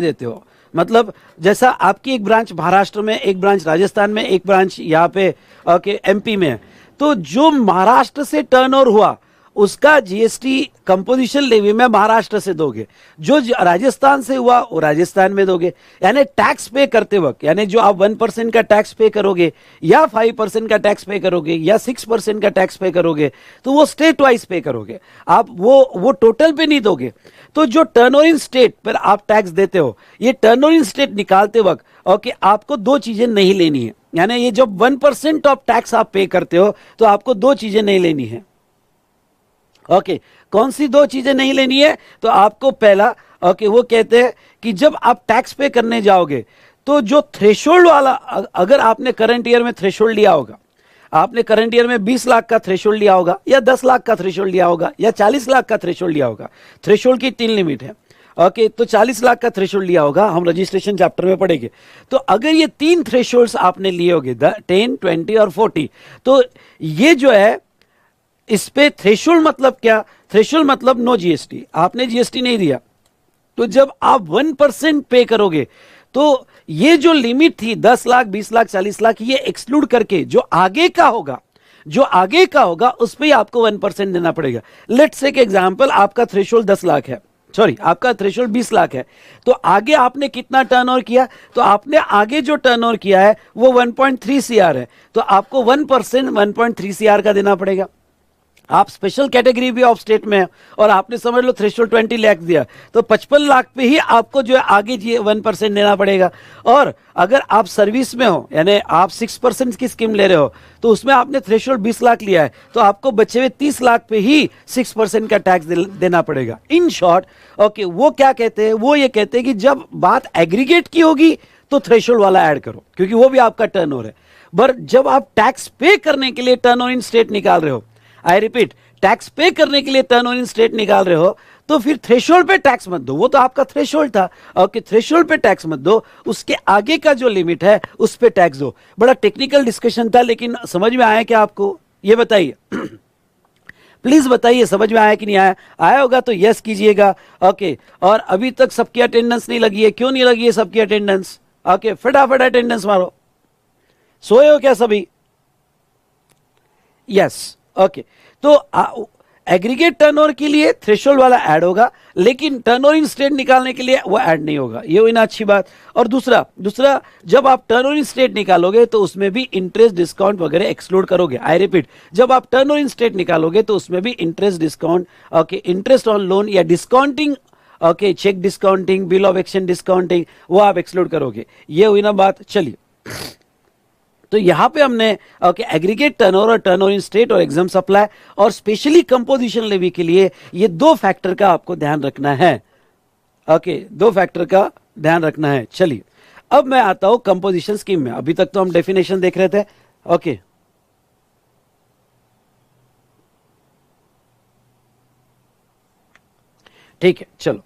A: देते हो, मतलब जैसा आपकी एक ब्रांच महाराष्ट्र में, एक ब्रांच राजस्थान में, एक ब्रांच यहाँ पे, ओके, एमपी में है, तो जो महाराष्ट्र से टर्नओवर हुआ उसका जीएसटी कंपोजिशन लेवी में महाराष्ट्र से दोगे, जो राजस्थान से हुआ वो राजस्थान में दोगे। यानी टैक्स पे करते वक्त, यानी जो आप 1% का टैक्स पे करोगे या 5% का टैक्स पे करोगे या 6% का टैक्स पे करोगे, तो वो स्टेट वाइज पे करोगे आप, वो टोटल पे नहीं दोगे। तो जो टर्नओवर इन स्टेट पर आप टैक्स देते हो, ये टर्नओवर इन स्टेट निकालते वक्त, ओके, आपको दो चीजें नहीं लेनी है। यानी ये जब 1% ऑफ टैक्स आप पे करते हो तो आपको दो चीजें नहीं लेनी है। ओके, कौन सी दो चीजें नहीं लेनी है? तो आपको पहला, ओके, वो कहते हैं कि जब आप टैक्स पे करने जाओगे तो जो थ्रेशोल्ड वाला, अगर आपने करंट ईयर में थ्रेशोल्ड लिया होगा, आपने करंट ईयर में 20 लाख का थ्रेशोल्ड लिया होगा या 10 लाख का थ्रेशोल्ड लिया होगा या 40 लाख का थ्रेशोल्ड लिया होगा। थ्रेशोल्ड की 3 लिमिट है। ओके, तो 40 लाख का थ्रेशोल्ड लिया होगा, हम रजिस्ट्रेशन चैप्टर में पढ़ेंगे। तो अगर ये 3 थ्रेशोल्ड्स आपने लिए होंगे, 10, 20 और 40, तो ये जो है इस पे थ्रेशोल्ड मतलब क्या? थ्रेशोल्ड मतलब नो जीएसटी, आपने जीएसटी नहीं दिया। तो जब आप 1% पे करोगे तो ये जो लिमिट थी 10 लाख, 20 लाख, 40 लाख, ये एक्सक्लूड करके जो आगे का होगा उस पे आपको 1% देना पड़ेगा। लेट्स से एग्जांपल, आपका थ्रेशोल्ड 10 लाख है, सॉरी, आपका थ्रेशोल्ड 20 लाख है, तो आगे आपने कितना टर्नओवर किया? तो आपने आगे जो टर्नओवर किया है वो 1.3 CR है, तो आपको 1% 1.3 CR का देना पड़ेगा। आप स्पेशल कैटेगरी भी ऑफ स्टेट में है और आपने समझ लो थ्रेशोल्ड 20 लाख दिया, तो 55 लाख पे ही आपको जो है आगे जी 1% देना पड़ेगा। और अगर आप सर्विस में हो, यानी आप 6% की स्कीम ले रहे हो, तो उसमें आपने थ्रेशोल्ड 20 लाख लिया है, तो आपको बचे हुए 30 लाख पे ही 6% का टैक्स देना पड़ेगा। इन शॉर्ट, ओके, वो क्या कहते हैं? वो ये कहते हैं कि जब बात एग्रीगेट की होगी तो थ्रेशोल्ड वाला ऐड करो, क्योंकि वो भी आपका टर्नओवर है। पर जब आप टैक्स पे करने के लिए टर्नओवर इन स्टेट निकाल रहे हो, आई रिपीट, टैक्स पे करने के लिए टर्नओवर इन स्टेट निकाल रहे हो, तो फिर थ्रेशोल्ड पे टैक्स मत दो, वो तो आपका थ्रेशोल्ड था। ओके, थ्रेशोल्ड पे टैक्स मत दो, उसके आगे का जो लिमिट है उस पे टैक्स दो। बड़ा टेक्निकल डिस्कशन था, लेकिन समझ में आया क्या आपको? ये बताइए। प्लीज बताइए समझ में आया कि नहीं आया? आया होगा तो यस कीजिएगा। ओके, और अभी तक सबकी अटेंडेंस नहीं लगी है, क्यों नहीं लगी है सबकी अटेंडेंस? ओके, फटाफट अटेंडेंस मारो। सोए हो क्या सभी? Yes, okay. तो एग्रीगेट टर्नओवर के लिए थ्रेशोल्ड वाला ऐड होगा, लेकिन टर्नओवर इन स्टेट निकालने के लिए वो ऐड नहीं होगा। ये हुई ना अच्छी बात। और दूसरा जब आप टर्नओवर इन स्टेट निकालोगे तो उसमें भी इंटरेस्ट डिस्काउंट वगैरह एक्सक्लूड करोगे। आई रिपीट, जब आप टर्नओवर इन स्टेट निकालोगे तो उसमें भी interest discount, okay, interest on loan या discounting, okay, cheque discounting, bill of exchange discounting, वो आप एक्सक्लूड करोगे। ये हुई ना बात। चलिए, तो यहां पे हमने ओके एग्रीगेट टर्नओवर और टर्नओवर इन स्टेट और एग्जाम सप्लाई और स्पेशली कंपोजिशन लेवी के लिए ये दो फैक्टर का आपको ध्यान रखना है। ओके, दो फैक्टर का ध्यान रखना है। चलिए, अब मैं आता हूं कंपोजिशन स्कीम में। अभी तक तो हम डेफिनेशन देख रहे थे। ओके, ठीक है, चलो।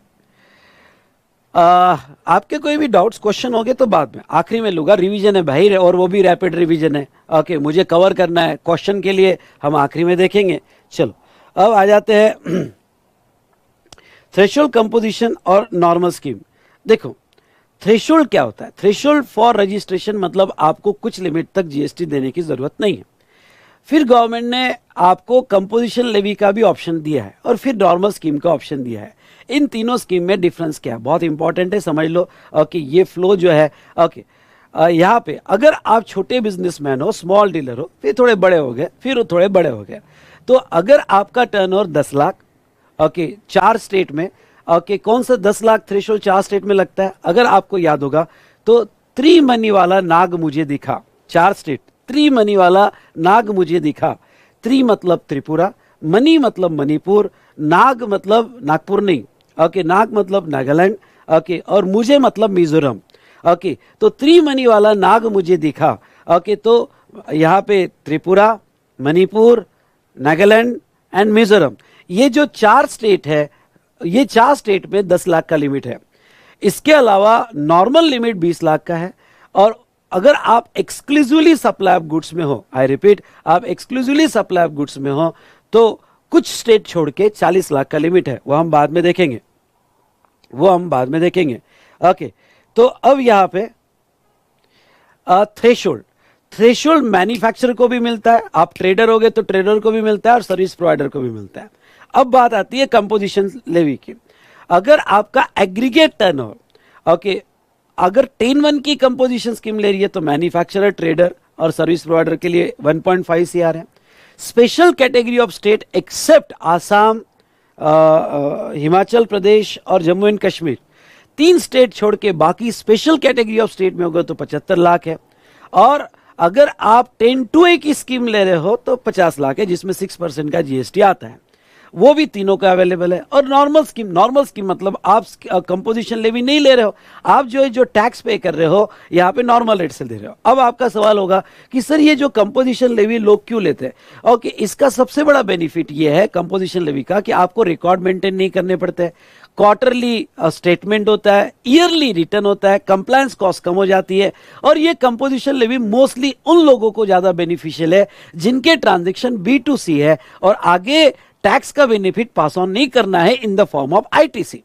A: आपके कोई भी डाउट्स क्वेश्चन होंगे तो बाद में आखिरी में लूंगा। रिवीजन है भाई, और वो भी रैपिड रिवीजन है। ओके, मुझे कवर करना है, क्वेश्चन के लिए हम आखिरी में देखेंगे। चलो, अब आ जाते हैं थ्रेशोल्ड कंपोजिशन और नॉर्मल स्कीम। देखो, थ्रेशोल्ड क्या होता है? थ्रेशोल्ड फॉर रजिस्ट्रेशन मतलब आपको कुछ लिमिट तक जीएसटी देने की जरूरत नहीं है। फिर गवर्नमेंट ने आपको कंपोजिशन लेवी का भी ऑप्शन दिया है और फिर नॉर्मल स्कीम का ऑप्शन दिया है। इन तीनों स्कीम में डिफरेंस क्या है, बहुत इंपॉर्टेंट है, समझ लो। ओके, ये फ्लो जो है, ओके, यहाँ पे अगर आप छोटे बिजनेसमैन हो, स्मॉल डीलर हो, फिर थोड़े बड़े हो गए, फिर थोड़े बड़े हो गए, तो अगर आपका टर्नओवर 10 लाख, ओके, 4 स्टेट में, ओके, कौन सा 10 लाख थ्रेशोल्ड 4 स्टेट में लगता है? अगर आपको याद होगा तो त्रि मनी वाला नाग मुझे दिखा, 4 स्टेट, त्रि मनी वाला नाग मुझे दिखा। त्रि मतलब त्रिपुरा, मनी मतलब मणिपुर, नाग मतलब नागपुर नहीं, ओके, नाग मतलब नागालैंड, ओके, और मुझे मतलब मिजोरम। ओके, तो त्रिमनी वाला नाग मुझे दिखा। ओके, तो यहाँ पे त्रिपुरा, मणिपुर, नागालैंड एंड मिजोरम, ये जो 4 स्टेट है, ये 4 स्टेट में 10 लाख का लिमिट है। इसके अलावा नॉर्मल लिमिट 20 लाख का है। और अगर आप एक्सक्लूसिवली सप्लाई ऑफ गुड्स में हो, आई रिपीट, आप एक्सक्लूसिवली सप्लाई ऑफ गुड्स में हो, तो कुछ स्टेट छोड़ के 40 लाख का लिमिट है। वो हम बाद में देखेंगे, वो हम बाद में देखेंगे। ओके, तो अब यहां पे थ्रेशोल्ड, थ्रेशोल्ड मैन्युफैक्चरर को भी मिलता है, आप ट्रेडर हो गए तो ट्रेडर को भी मिलता है और सर्विस प्रोवाइडर को भी मिलता है। अब बात आती है कंपोजिशन लेवी की। अगर आपका एग्रीगेट टर्नओवर, ओके, अगर 10(1) की कंपोजिशन स्कीम ले रही है तो मैन्युफैक्चरर, ट्रेडर और सर्विस प्रोवाइडर के लिए 1.5 CR है। Special category of state except Assam, Himachal Pradesh और जम्मू एंड कश्मीर, 3 स्टेट छोड़ के बाकी स्पेशल कैटेगरी ऑफ स्टेट में होगा तो 75 लाख है। और अगर आप 10(2) की स्कीम ले रहे हो तो 50 लाख है, जिसमें 6% का जीएसटी आता है। वो भी तीनों का अवेलेबल है। और नॉर्मल स्कीम मतलब आप कंपोजिशन लेवी नहीं ले रहे हो, आप जो टैक्स पे कर रहे हो यहाँ पे नॉर्मल रेट से दे रहे हो। अब आपका सवाल होगा कि सर ये जो कंपोजिशन लेवी लोग क्यों लेते हैं? ओके, इसका सबसे बड़ा बेनिफिट ये है कंपोजिशन लेवी का कि आपको रिकॉर्ड मेंटेन नहीं करने पड़ते, क्वार्टरली स्टेटमेंट होता है, ईयरली रिटर्न होता है, कंप्लायंस कॉस्ट कम हो जाती है। और ये कंपोजिशन लेवी मोस्टली उन लोगों को ज्यादा बेनिफिशियल है जिनके ट्रांजेक्शन B2C है और आगे टैक्स का बेनिफिट पास ऑन नहीं करना है in the form of ITC।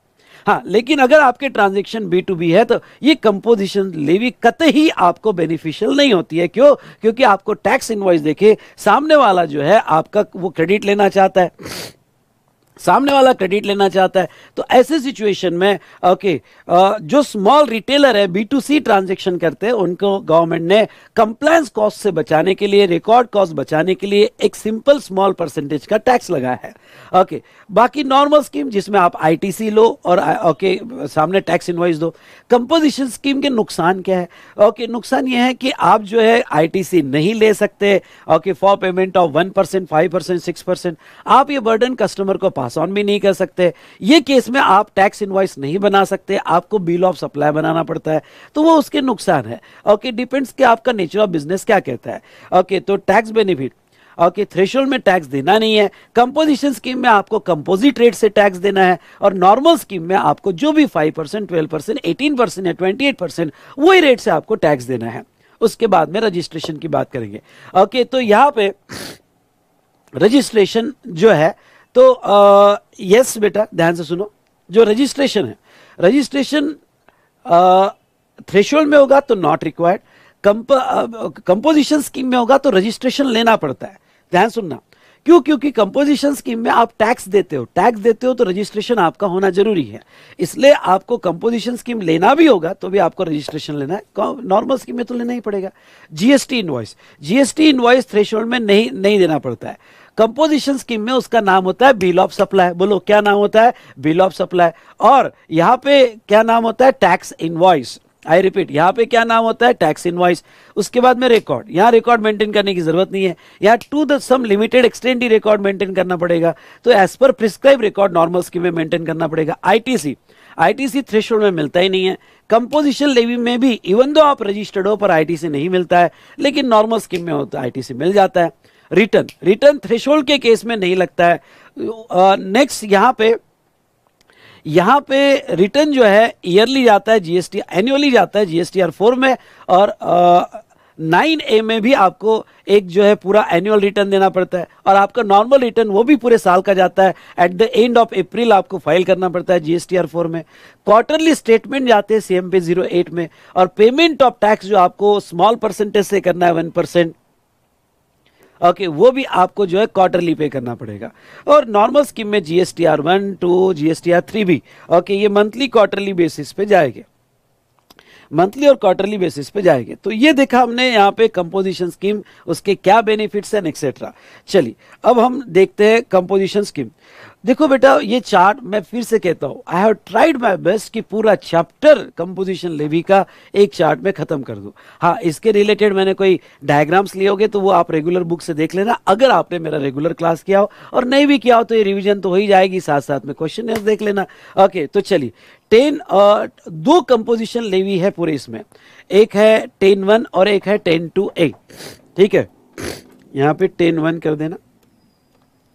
A: हाँ, लेकिन अगर आपके ट्रांजैक्शन B2B है तो ये कंपोजिशन लेवी कतई आपको बेनिफिशियल नहीं होती है। क्यों? क्योंकि आपको टैक्स इनवॉइस देखे सामने वाला जो है आपका वो क्रेडिट लेना चाहता है, सामने वाला क्रेडिट लेना चाहता है। तो ऐसे सिचुएशन में ओके, जो स्मॉल रिटेलर है, B2C ट्रांजैक्शन करते हैं, उनको गवर्नमेंट ने कंप्लायंस कॉस्ट से बचाने के लिए, रिकॉर्ड कॉस्ट बचाने के लिए एक सिंपल स्मॉल परसेंटेज का टैक्स लगाया है। ओके, बाकी नॉर्मल स्कीम जिसमें आप ITC लो और ओके सामने टैक्स इनवॉइस दो। कंपोजिशन स्कीम के नुकसान क्या है? ओके, नुकसान यह है कि आप जो है ITC नहीं ले सकते, ओके, फॉर पेमेंट ऑफ 1%, 5%, 6%। आप ये बर्डन कस्टमर को पास ऑन भी नहीं कर सकते। ये केस में आप टैक्स इनवॉइस नहीं बना सकते, आपको बिल ऑफ सप्लाई बनाना पड़ता है। तो वो उसके नुकसान है। ओके, डिपेंड्स कि आपका नेचर ऑफ बिजनेस क्या कहता है। ओके, तो टैक्स बेनिफिट, ओके, थ्रेशोल्ड में टैक्स देना नहीं है। कंपोजिशन स्कीम में आपको कंपोजिट रेट से टैक्स देना है और नॉर्मल स्कीम में आपको जो भी 5%, 12%, 18% या 28% वही रेट से आपको टैक्स देना है। उसके बाद में रजिस्ट्रेशन की बात करेंगे। ओके, तो यहां पे रजिस्ट्रेशन जो है तो यस बेटा ध्यान से सुनो, जो रजिस्ट्रेशन है, रजिस्ट्रेशन थ्रेशोल्ड में होगा तो नॉट रिक्वायर्ड, कंपोजिशन स्कीम में होगा तो रजिस्ट्रेशन लेना पड़ता है। ध्यान सुनना, क्यों? क्योंकि कंपोजिशन स्कीम में आप टैक्स देते हो तो रजिस्ट्रेशन आपका होना जरूरी है, इसलिए आपको कंपोजिशन स्कीम लेना भी होगा तो भी आपको रजिस्ट्रेशन लेना है, नॉर्मल स्कीम में तो लेना ही पड़ेगा। जीएसटी इनवॉइस थ्रेशोल्ड में नहीं देना पड़ता है। कंपोजिशन स्कीम में उसका नाम होता है बिल ऑफ सप्लाई। बोलो क्या नाम होता है? Bill of supply. और यहां पे क्या नाम होता है? Tax invoice. आई रिपीट, यहां पे क्या नाम होता है? Tax invoice. उसके बाद में रिकॉर्ड, यहां रिकॉर्ड मेंटेन करने की जरूरत नहीं है, यहां to the some limited extent ही रिकॉर्ड मेंटेन करना पड़ेगा, तो as per prescribe record normal scheme में मेंटेन करना पड़ेगा। आईटीसी थ्रेशोल्ड में मिलता ही नहीं है। कंपोजिशन लेवी में भी इवन दो आप रजिस्टर्ड हो पर आईटीसी नहीं मिलता है, लेकिन नॉर्मल स्कीम में होता है आईटीसी मिल जाता है। रिटर्न थ्रेशोल्ड के केस में नहीं लगता है। नेक्स्ट यहां पे रिटर्न जो है ईयरली जाता है, जीएसटी एनुअली जाता है जीएसटीआर 4 में, और 9A में भी आपको एक जो है पूरा एनुअल रिटर्न देना पड़ता है, और आपका नॉर्मल रिटर्न वो भी पूरे साल का जाता है। At the end of April आपको फाइल करना पड़ता है जीएसटीआर 4 में। क्वार्टरली स्टेटमेंट जाते हैं CMP 08 में, और पेमेंट ऑफ टैक्स जो आपको स्मॉल परसेंटेज से करना है 1%, ओके, वो भी आपको जो है क्वार्टरली पे करना पड़ेगा। और नॉर्मल स्कीम में GSTR 1, 2, GSTR 3 भी ओके, ये मंथली क्वार्टरली बेसिस पे जाएंगे, मंथली और क्वार्टरली बेसिस पे जाएंगे। तो ये देखा हमने यहाँ पे कंपोजिशन स्कीम, उसके क्या बेनिफिट्स हैं एक्सेट्रा। चलिए अब हम देखते हैं कंपोजिशन स्कीम। देखो बेटा, ये चार्ट मैं फिर से कहता हूं, I have tried my best कि पूरा चैप्टर कंपोजिशन लेवी का एक चार्ट में खत्म कर दूं। हाँ, इसके रिलेटेड मैंने कोई डायग्राम्स लिए होंगे तो वो आप रेगुलर बुक से देख लेना, अगर आपने मेरा रेगुलर क्लास किया हो, और नहीं भी किया हो तो ये रिवीजन तो हो ही जाएगी, साथ साथ में क्वेश्चन देख लेना। ओके, तो चलिए 2 कंपोजिशन लेवी है पूरे इसमें, एक है 10(1) और एक है 10(2)(a). ठीक है, यहाँ पे 10(1) कर देना,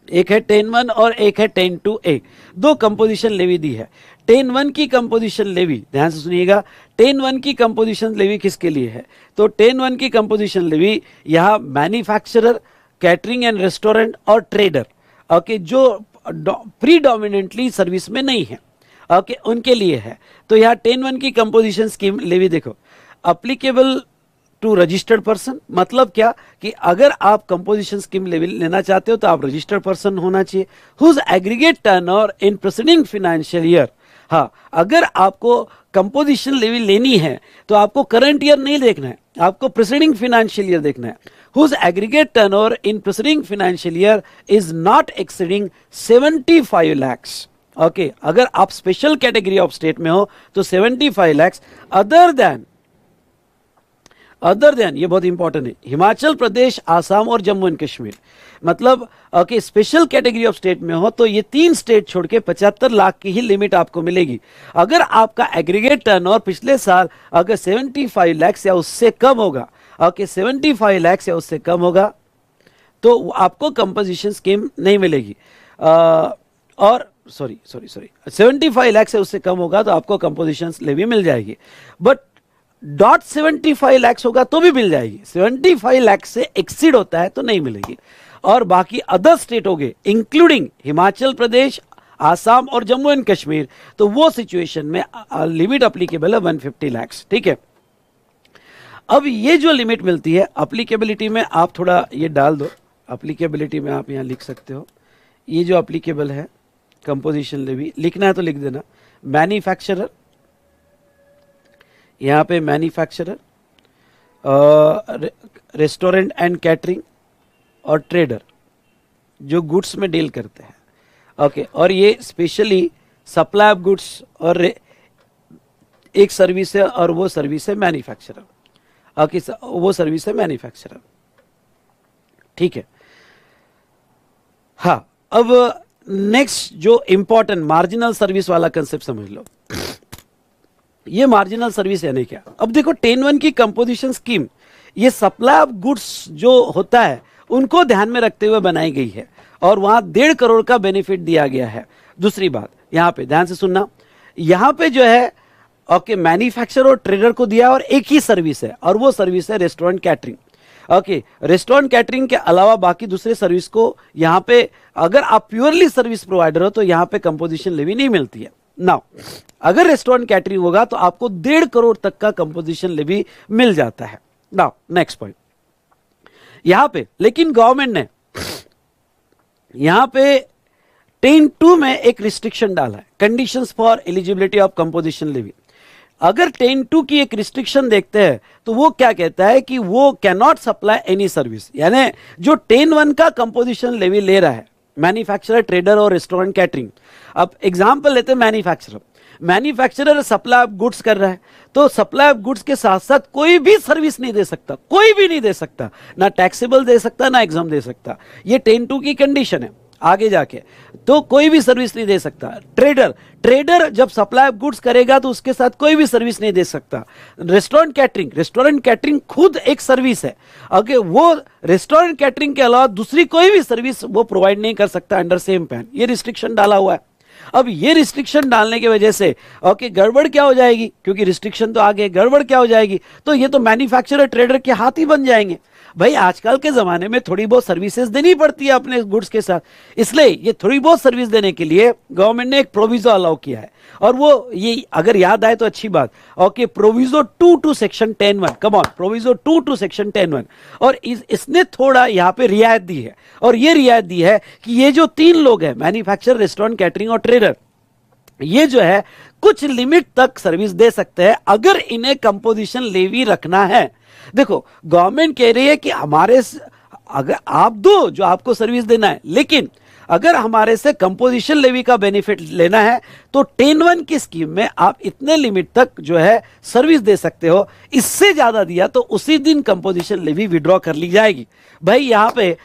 A: एक है 10(1) और एक है 10(2)(a). 2 कंपोजिशन लेवी दी है। 10(1) की कंपोजिशन लेवी, ध्यान से सुनिएगा, 10(1) की कंपोजिशन लेवी किसके लिए है? तो 10(1) की कंपोजिशन लेवी यहाँ मैन्युफैक्चरर, कैटरिंग एंड रेस्टोरेंट और ट्रेडर, ओके, जो प्रीडोमिनेंटली सर्विस में नहीं है, ओके, उनके लिए है। तो यहाँ 10(1) की कंपोजिशन स्कीम लेवी देखो, अप्लीकेबल टू रजिस्टर्ड पर्सन, मतलब क्या कि अगर आप कंपोजिशन स्कीम लेवी लेना चाहते हो तो आप रजिस्टर्ड पर्सन होना चाहिए, whose aggregate turnover in preceding financial year. हाँ, अगर आपको कंपोजिशन लेवी लेनी है तो आपको करंट ईयर नहीं देखना है, आपको प्रीसीडिंग फाइनेंशियल ईयर देखना है। Whose aggregate turnover in preceding financial year is not exceeding 75 lakhs। Okay, अगर आप स्पेशल कैटेगरी ऑफ स्टेट में हो तो 75 lakhs, अदर देन ये बहुत इंपॉर्टेंट है, हिमाचल प्रदेश, आसाम और जम्मू एंड कश्मीर, मतलब okay, special category of state में हो तो ये 3 स्टेट छोड़ के 75 लाख की ही लिमिट आपको मिलेगी। अगर आपका एग्रीगेट टर्नओवर पिछले साल अगर 75 lakhs या उससे कम होगा, ओके, 75 lakhs या उससे कम होगा तो आपको कंपोजिशन स्कीम नहीं मिलेगी। और सॉरी 75 lakhs से उससे कम होगा तो आपको कंपोजिशन लेवी मिल जाएगी, बट .75 lakhs होगा तो भी मिल जाएगी, 75 lakhs से एक्सीड होता है तो नहीं मिलेगी। और बाकी अदर स्टेट हो गए इंक्लूडिंग हिमाचल प्रदेश, आसाम और जम्मू एंड कश्मीर, तो वो सिचुएशन में लिमिट अप्लीकेबल है 150 lakhs। ठीक है, अब ये जो लिमिट मिलती है अप्लीकेबिलिटी में, आप थोड़ा ये डाल दो, अप्लीकेबिलिटी में आप यहां लिख सकते हो, ये जो अप्लीकेबल है कंपोजिशन लेवी, लिखना है तो लिख देना, मैन्युफैक्चरर, यहाँ पे मैन्युफैक्चरर, रेस्टोरेंट एंड कैटरिंग और ट्रेडर जो गुड्स में डील करते हैं, ओके, और ये स्पेशली सप्लाई ऑफ गुड्स, और एक सर्विस है और वो सर्विस है मैन्युफैक्चरर, ओके, वो सर्विस है मैन्युफैक्चरर। ठीक है, हाँ, अब नेक्स्ट जो इंपॉर्टेंट मार्जिनल सर्विस वाला कंसेप्ट समझ लो। ये मार्जिनल सर्विस यानी क्या? अब देखो 10(1) की कंपोजिशन स्कीम ये सप्लाई ऑफ गुड्स जो होता है उनको ध्यान में रखते हुए बनाई गई है, और वहां 1.5 करोड़ का बेनिफिट दिया गया है। दूसरी बात यहां पे ध्यान से सुनना, यहां पे जो है ओके, मैन्युफैक्चरर और ट्रेडर को दिया और एक ही सर्विस है, और वो सर्विस है restaurant catering. Okay, restaurant catering के अलावा बाकी दूसरे सर्विस को यहाँ पे अगर आप प्योरली सर्विस प्रोवाइडर हो तो यहाँ पे कंपोजिशन लेवी नहीं मिलती है। नाउ अगर रेस्टोरेंट कैटरिंग होगा तो आपको 1.5 करोड़ तक का कंपोजिशन लेवी मिल जाता है। नाउ नेक्स्ट पॉइंट, यहां पे लेकिन गवर्नमेंट ने यहां पे 10(2) में एक रिस्ट्रिक्शन डाला है, conditions for eligibility of composition levy. अगर 10(2) की एक रिस्ट्रिक्शन देखते हैं तो वो क्या कहता है कि वो can not supply any service, यानी जो 10(1) का कंपोजिशन लेवी ले रहा है मैन्युफैक्चरर, ट्रेडर और रेस्टोरेंट कैटरिंग। अब एग्जांपल लेते हैं मैन्युफैक्चरर सप्लाई ऑफ गुड्स कर रहा है, तो सप्लाई ऑफ गुड्स के साथ साथ कोई भी सर्विस नहीं दे सकता, कोई भी नहीं दे सकता, ना टैक्सेबल दे सकता ना एग्जाम दे सकता। ये 10(2) की कंडीशन है। आगे जाके तो कोई भी सर्विस नहीं दे सकता। ट्रेडर जब सप्लाई ऑफ गुड्स करेगा तो उसके साथ कोई भी सर्विस नहीं दे सकता। रेस्टोरेंट कैटरिंग खुद एक सर्विस है। अगर वो रेस्टोरेंट कैटरिंग के अलावा दूसरी कोई भी सर्विस वो प्रोवाइड नहीं कर सकता अंडर सेम पैन। ये रिस्ट्रिक्शन डाला हुआ है। अब ये रिस्ट्रिक्शन डालने की वजह से गड़बड़ क्या हो जाएगी, क्योंकि रिस्ट्रिक्शन तो आगे, गड़बड़ क्या हो जाएगी, तो ये तो मैन्युफैक्चरर ट्रेडर के हाथ ही बन जाएंगे। भाई आजकल के जमाने में थोड़ी बहुत सर्विसेज देनी पड़ती है अपने गुड्स के साथ, इसलिए ये थोड़ी बहुत सर्विस देने के लिए गवर्नमेंट ने एक प्रोविजो अलाउ किया है। और वो ये अगर याद आए तो अच्छी बात, proviso 2 to section 10(1), come on, proviso 2 to section 10(1), और इसने थोड़ा यहाँ पे रियायत दी है। और ये रियायत दी है कि ये जो 3 लोग हैं, मैन्युफैक्चरर, रेस्टोरेंट कैटरिंग और ट्रेडर, ये जो है कुछ लिमिट तक सर्विस दे सकते हैं अगर इन्हें कंपोजिशन लेवी रखना है। देखो गवर्नमेंट कह रही है कि अगर आप दो जो आपको सर्विस देना है, लेकिन अगर हमारे से कंपोजिशन लेवी का बेनिफिट लेना है तो 10(1) की स्कीम में आप इतने लिमिट तक जो है सर्विस दे सकते हो। इससे ज्यादा दिया तो उसी दिन कंपोजिशन लेवी विड्रॉ कर ली जाएगी। भाई यहाँ पे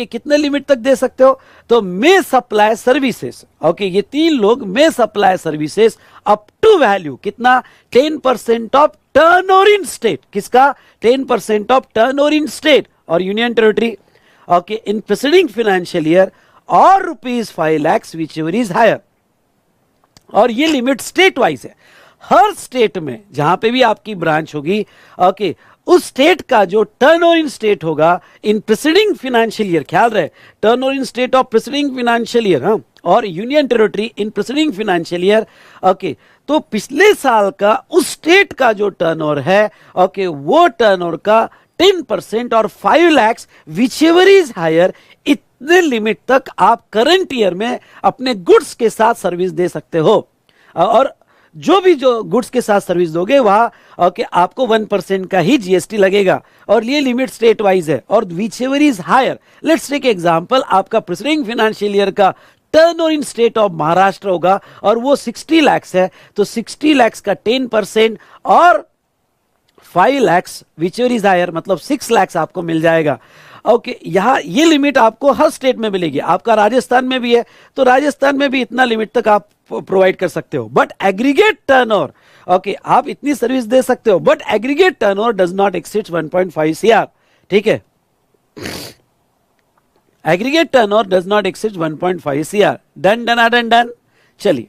A: कितने लिमिट तक दे सकते हो, तो मे सप्लाई सर्विसेज, ये 3 लोग may supply services up to value कितना, 10% ऑफ टर्नओवर इन स्टेट। किसका? 10% ऑफ टर्नओवर इन स्टेट और union territory in preceding financial year और ₹5 lakh whichever is higher. और ये लिमिट स्टेट वाइज है। हर स्टेट में जहां पे भी आपकी ब्रांच होगी, उस स्टेट का जो टर्नओवर इन स्टेट होगा इन प्रीसीडिंग फाइनेंशियल ईयर, ख्याल रहे, turnover in state of preceding financial year, और union territory in preceding financial year, तो पिछले साल का उस स्टेट का जो टर्नओवर है, वो टर्नओवर का 10% और 5 lakh whichever is higher, इतने लिमिट तक आप करंट ईयर में अपने गुड्स के साथ सर्विस दे सकते हो। और जो गुड्स के साथ सर्विस दोगे वहां आपको 1% का ही जीएसटी लगेगा। और ये लिमिट स्टेट वाइज है। और whichever is higher, let's take example, आपका प्रीसीडिंग फाइनेंशियल ईयर का turnover in state of Maharashtra होगा और वो 60 लाख है, तो 60 लाख का 10% और 5 lakh whichever is higher, मतलब 6 लाख आपको मिल जाएगा। यहाँ ये लिमिट आपको हर स्टेट में मिलेगी। आपका राजस्थान में भी है तो राजस्थान में भी इतना लिमिट तक आप प्रोवाइड कर सकते हो। बट एग्रीगेट टर्नओवर, आप इतनी सर्विस दे सकते हो, but aggregate turnover does not exceed 1.5 CR। ठीक है, aggregate turnover does not exceed 1.5 CR। Done. चलिए,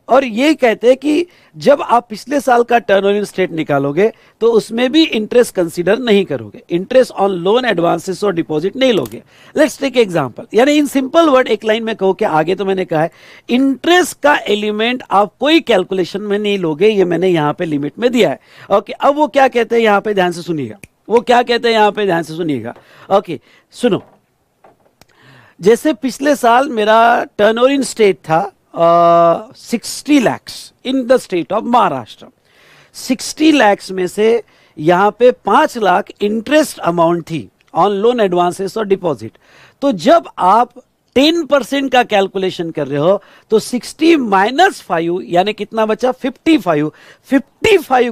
A: और ये कहते हैं कि जब आप पिछले साल का टर्नओवर इन स्टेट निकालोगे तो उसमें भी इंटरेस्ट कंसीडर नहीं करोगे, इंटरेस्ट ऑन लोन, एडवांसेस और डिपॉजिट नहीं लोगे। लेट्स टेक एग्जांपल, यानी इन सिंपल वर्ड एक लाइन में कहो कि आगे तो मैंने कहा है इंटरेस्ट का एलिमेंट आप कोई कैलकुलेशन में नहीं लोगे, ये मैंने यहां पे लिमिट में दिया है। अब वो क्या कहते हैं यहां पे ध्यान से सुनिएगा, सुनो। जैसे पिछले साल मेरा टर्नओवर इन स्टेट था 60 लाख इन the state of Maharashtra. 60 lakh में से यहां पे 5 लाख इंटरेस्ट अमाउंट थी ऑन लोन, एडवांसेस और डिपॉजिट। तो जब आप 10% का कैलकुलेशन कर रहे हो तो 60 माइनस 5 यानी कितना बचा, 55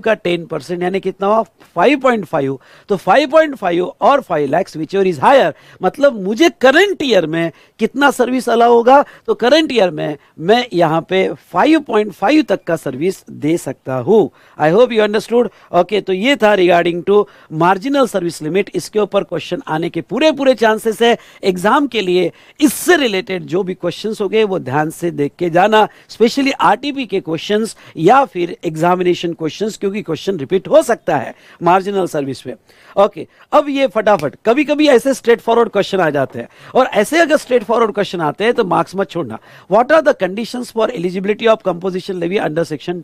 A: का 10% यानी कितना हुआ, 5.5। तो 5.5 और 5 lakh whichever is higher, मतलब मुझे करंट ईयर में कितना सर्विस अलाउ होगा, तो करंट ईयर में मैं यहां पे 5.5 तक का सर्विस दे सकता हूं। I hope you understood. तो ये था regarding to marginal service limit. इसके ऊपर क्वेश्चन आने के पूरे चांसेस है एग्जाम के लिए। इससे इससे रिलेटेड जो भी क्वेश्चंस हो गए वो ध्यान से देख के जाना, स्पेशली आरटीपी के क्वेश्चंस या फिर एग्जामिनेशन क्वेश्चंस, क्योंकि क्वेश्चन रिपीट हो सकता है मार्जिनल सर्विस पे। ओके, अब ये फटाफट, कभी कभी ऐसे स्ट्रेट फॉरवर्ड क्वेश्चन आ जाते हैं, और ऐसे अगर स्ट्रेट फॉरवर्ड क्वेश्चन आते हैं तो मार्क्स मत छोड़ना। What are the conditions for eligibility of composition levy under section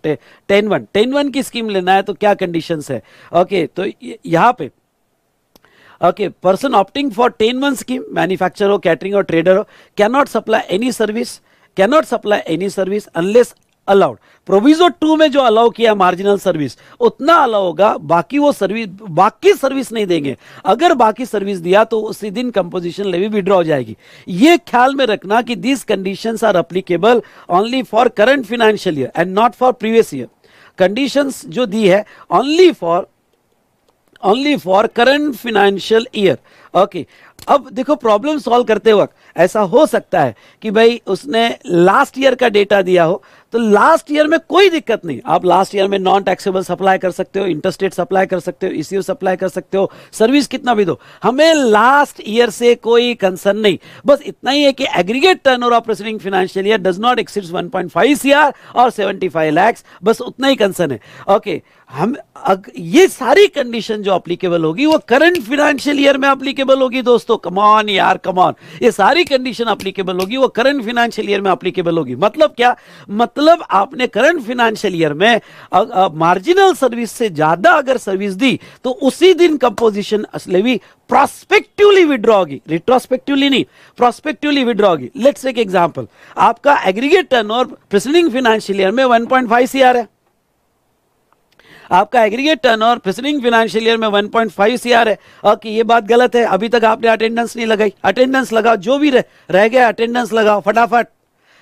A: 10(1) की स्कीम लेना है तो क्या कंडीशंस है? ओके, तो यहां पे okay, person opting for 10(1) scheme, manufacturer हो, कैटरिंग और ट्रेडर हो, cannot supply any service unless allowed. Proviso 2 में जो अलाउ किया मार्जिनल सर्विस उतना अलाउ होगा, बाकी सर्विस नहीं देंगे। अगर बाकी सर्विस दिया तो उसी दिन कंपोजिशन लेवी विड्रॉ हो जाएगी। ये ख्याल में रखना कि these conditions are applicable only for current financial year and not for previous year. Conditions जो दी है only for current financial year. Okay, अब देखो प्रॉब्लम सॉल्व करते वक्त ऐसा हो सकता है कि भाई उसने लास्ट ईयर का डेटा दिया हो, तो लास्ट ईयर में कोई दिक्कत नहीं, आप लास्ट ईयर में नॉन टैक्सेबल सप्लाई कर सकते हो, इंटरस्टेट सप्लाई कर सकते हो, ईसीओ सप्लाई कर सकते हो, सर्विस कितना भी दो, हमें लास्ट ईयर से कोई कंसर्न नहीं। बस इतना ही है कि aggregate turnover of preceding financial year does not exceed 1.5 CR और 75 lakhs, बस उतना ही कंसर्न है। ओके, हम ये सारी कंडीशन जो एप्लीकेबल होगी वो करंट फाइनेंशियल ईयर में एप्लीकेबल होगी दोस्तों। कम ऑन यार, कम ऑन, ये सारी कंडीशन एप्लीकेबल होगी वो करंट फाइनेंशियल ईयर में एप्लीकेबल होगी। मतलब क्या? मतलब आपने करंट फाइनेंशियल ईयर में मार्जिनल सर्विस से ज्यादा अगर सर्विस दी तो उसी दिन कंपोजिशन लेवी प्रोस्पेक्टिवली विड्रॉ होगी, रिट्रोस्पेक्टिवली नहीं, प्रोस्पेक्टिवली विड्रॉ होगी। लेट्स टेक एग्जांपल, आपका aggregate turnover preceding financial year में 1.5 CR है, आपका aggregate turnover preceding financial year में 1.5 CR है। ओके, ये बात गलत है, अभी तक आपने अटेंडेंस नहीं लगाई। अटेंडेंस लगाओ, जो भी रह गया अटेंडेंस लगाओ फटाफट।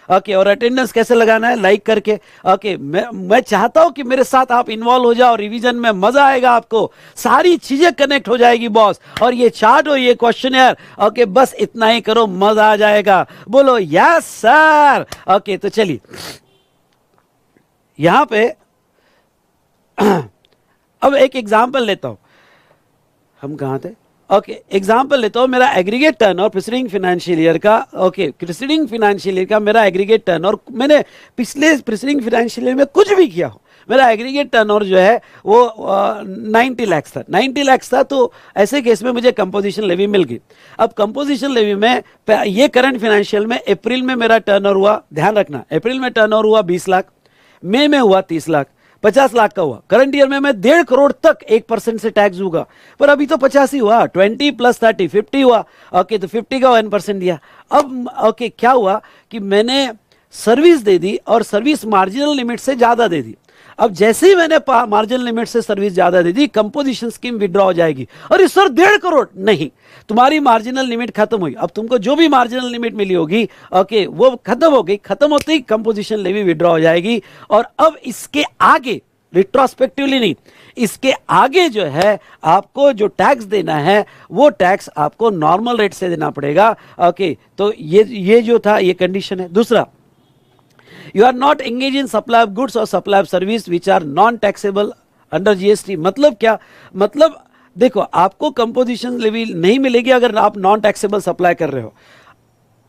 A: ओके, और अटेंडेंस कैसे लगाना है? लाइक करके। ओके, मैं चाहता हूं कि मेरे साथ आप इन्वॉल्व हो जाओ, रिवीजन में मजा आएगा आपको, सारी चीजें कनेक्ट हो जाएगी बॉस। और ये चार्ट और ये क्वेश्चनर, ओके बस इतना ही करो, मजा आ जाएगा। बोलो यस सर। ओके, तो चलिए यहां पे अब एक एग्जांपल लेता हूं, हम कहां थे? ओके, एग्जांपल लेता हूं, मेरा aggregate turnover preceding financial year का, ओके प्रीसीडिंग फाइनेंशियल ईयर का मेरा एग्रीगेट टर्नओवर, मैंने पिछले प्रीसीडिंग फाइनेंशियल ईयर में कुछ भी किया हो, मेरा एग्रीगेट टर्नओवर जो है वो 90 lakhs था, 90 lakhs था। तो ऐसे केस में मुझे कंपोजिशन लेवी मिल गई। अब कंपोजिशन लेवी में ये करंट फाइनेंशियल में अप्रैल में मेरा टर्नओवर हुआ, ध्यान रखना अप्रैल में टर्नओवर हुआ 20 लाख, मई में हुआ 30 लाख, 50 लाख का हुआ। करंट ईयर में मैं 1.5 करोड़ तक 1% से टैक्स दूंगा, पर अभी तो 50 ही हुआ, 20 + 30 50 हुआ। ओके, तो 50 का 1% दिया। अब ओके, क्या हुआ कि मैंने सर्विस दे दी और सर्विस मार्जिनल लिमिट से ज्यादा दे दी। अब जैसे ही मैंने मार्जिनल लिमिट से सर्विस ज्यादा दे दी, कंपोजिशन स्कीम विड्रॉ हो जाएगी। अरे सर 1.5 करोड़ नहीं, तुम्हारी मार्जिनल लिमिट खत्म हुई। अब तुमको जो भी मार्जिनल लिमिट मिली होगी, ओके वो खत्म हो गई, खत्म होते ही कंपोजिशन लेवी विड्रॉ हो जाएगी। और अब इसके आगे रिट्रोस्पेक्टिवली नहीं, इसके आगे जो है आपको जो टैक्स देना है वो टैक्स आपको नॉर्मल रेट से देना पड़ेगा। ओके, तो ये जो था ये कंडीशन है। दूसरा, you are not engaged in supply of goods or supply of service which are non taxable under GST। मतलब क्या? मतलब देखो, आपको कंपोजिशन लेवी नहीं मिलेगी अगर आप नॉन टैक्सेबल सप्लाई कर रहे हो,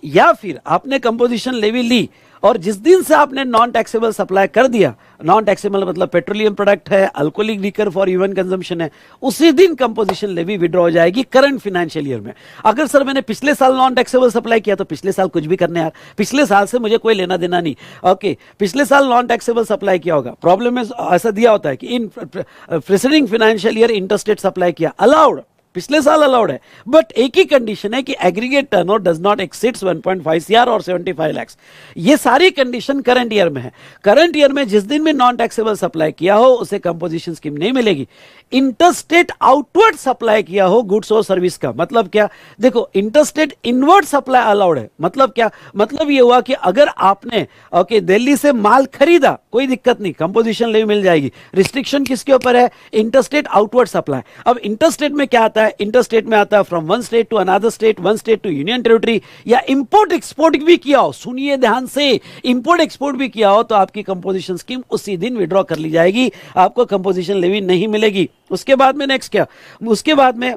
A: या फिर आपने कंपोजिशन लेवी ली और जिस दिन से आपने नॉन टैक्सेबल सप्लाई कर दिया, नॉन टैक्सेबल मतलब पेट्रोलियम प्रोडक्ट है, alcoholic liquor for human consumption है, उसी दिन कंपोजिशन लेवी विड्रॉ हो जाएगी करंट फाइनेंशियल ईयर में। अगर सर मैंने पिछले साल नॉन टैक्सेबल सप्लाई किया तो पिछले साल कुछ भी करने यार, पिछले साल से मुझे कोई लेना देना नहीं। ओके, पिछले साल नॉन टैक्सेबल सप्लाई किया होगा, प्रॉब्लम में ऐसा दिया होता है कि इन preceding financial year interstate supply किया, अलाउड, पिछले साल अलाउड है, बट एक ही कंडीशन है कि aggregate turnover does not exceeds 1.5 CR और 75 lakhs। ये सारी कंडीशन करंट ईयर में है। करंट ईयर में जिस दिन भी नॉन टैक्सेबल सप्लाई किया हो उसे कंपोजिशन स्कीम नहीं मिलेगी। इंटरस्टेट आउटवर्ड सप्लाई किया हो गुड्स और सर्विस का, मतलब क्या? देखो, इंटरस्टेट इनवर्ड सप्लाई अलाउड है। मतलब क्या? मतलब ये हुआ कि अगर आपने ओके दिल्ली से माल खरीदा, कोई दिक्कत नहीं, कंपोजिशन लेवी मिल जाएगी। रिस्ट्रिक्शन किसके ऊपर है? Interstate outward supply. अब इंटरस्टेट में क्या आता है? इंटरस्टेट में आता है from one state to another state, one state to union territory, या इंपोर्ट एक्सपोर्ट भी किया हो, सुनिए ध्यान से, इंपोर्ट एक्सपोर्ट भी किया हो तो आपकी कंपोजिशन स्कीम उसी दिन विड्रॉ कर ली जाएगी, आपको कंपोजिशन लेवी नहीं मिलेगी। उसके बाद में नेक्स्ट क्या? उसके बाद में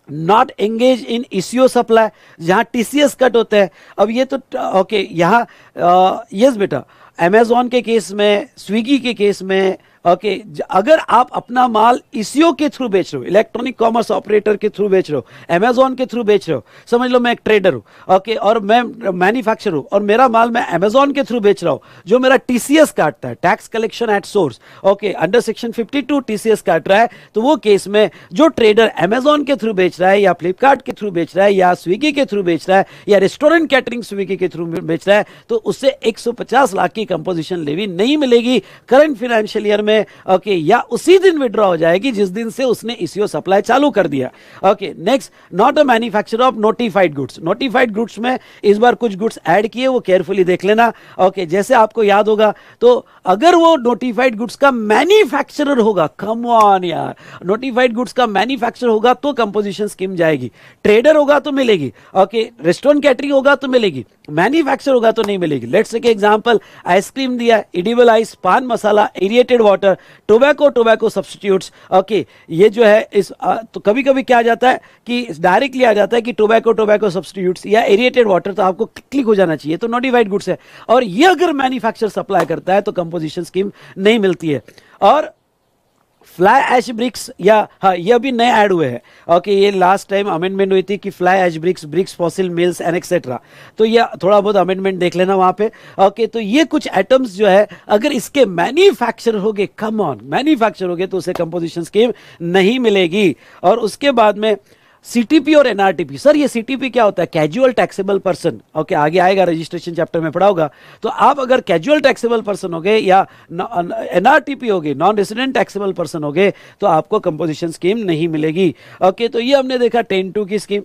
A: not engage in eco supply, जहां टीसीएस कट होता है। अब ये तो ओके, यहाँ यस बेटा, अमेजॉन के केस में, स्विगी के केस में, ओके, अगर आप अपना माल ईसीओ के थ्रू बेच रहे हो, इलेक्ट्रॉनिक कॉमर्स ऑपरेटर के थ्रू बेच रहे हो, अमेजॉन के थ्रू बेच रहे हो, समझ लो मैं एक ट्रेडर हूं, ओके, और मैं मैन्युफैक्चरर हूं, और मेरा माल मैं अमेजॉन के थ्रू बेच रहा हूं, जो मेरा टीसीएस काटता है, tax collection at source, okay, under section 52 TCS काट रहा है, तो वो केस में जो ट्रेडर अमेजॉन के थ्रू बेच रहा है, या फ्लिपकार्ट के थ्रू बेच रहा है, या स्विगी के थ्रू बेच रहा है, या रेस्टोरेंट कैटरिंग स्विगी के थ्रू बेच रहा है, तो उससे 150 लाख की कंपोजिशन लेवी नहीं मिलेगी करंट फाइनेंशियल ईयर में, ओके, या उसी दिन विड्रॉ हो जाएगी जिस दिन से उसने ईसीओ सप्लाई चालू कर दिया। Okay, next, not a manufacturer of notified goods. Notified goods में इस बार कुछ गुड्स ऐड किए, वो केयरफुली देख लेना। ओके, जैसे आपको याद होगा, तो अगर वो नोटिफाइड गुड्स का मैन्युफैक्चरर होगा, कम ऑन यार, नोटिफाइड गुड्स का मैन्युफैक्चरर होगा तो कंपोजिशन स्कीम जाएगी, ट्रेडर होगा तो मिलेगी, ओके, रेस्टोरेंट कैटरिंग होगा तो मिलेगी, मैन्युफैक्चर होगा तो नहीं मिलेगी। लेट्स टेक एग्जांपल, आइसक्रीम दिया, edible ice, paan masala, aerated water, tobacco substitutes, okay, ये जो है इस तो कभी कभी क्या आ जाता है कि डायरेक्टली आ जाता है कि टोबैको सब्स्टिट्यूट्स या एरिएटेड वाटर, तो आपको क्लिक हो जाना चाहिए, तो नोटिफाइड गुड्स है, और ये अगर मैन्युफैक्चर सप्लाई करता है तो कंपोजिशन स्कीम नहीं मिलती है। और फ्लाई ऐश ब्रिक्स, या हाँ, ये अभी नए ऐड हुए हैं, ओके, ये लास्ट टाइम अमेंडमेंट हुई थी कि fly ash bricks, bricks fossil mills and etcetera, तो ये थोड़ा बहुत अमेंडमेंट देख लेना वहां पे। ओके, तो ये कुछ एटम्स जो है अगर इसके मैन्युफैक्चर हो गए, कम ऑन, मैन्युफैक्चर हो गए, तो उसे कंपोजिशन स्कीम नहीं मिलेगी। और उसके बाद में सीटीपी और एनआरटीपी। सर ये सीटीपी क्या होता है? Casual taxable person. ओके, आगे आएगा, रजिस्ट्रेशन चैप्टर में पढ़ा होगा। तो आप अगर कैजुअल टैक्सेबल पर्सन हो गए या एनआरटीपी हो गए, नॉन रेसिडेंट टैक्सेबल पर्सन हो गए, तो आपको कंपोजिशन स्कीम नहीं मिलेगी। ओके, तो ये हमने देखा 10(2) की स्कीम।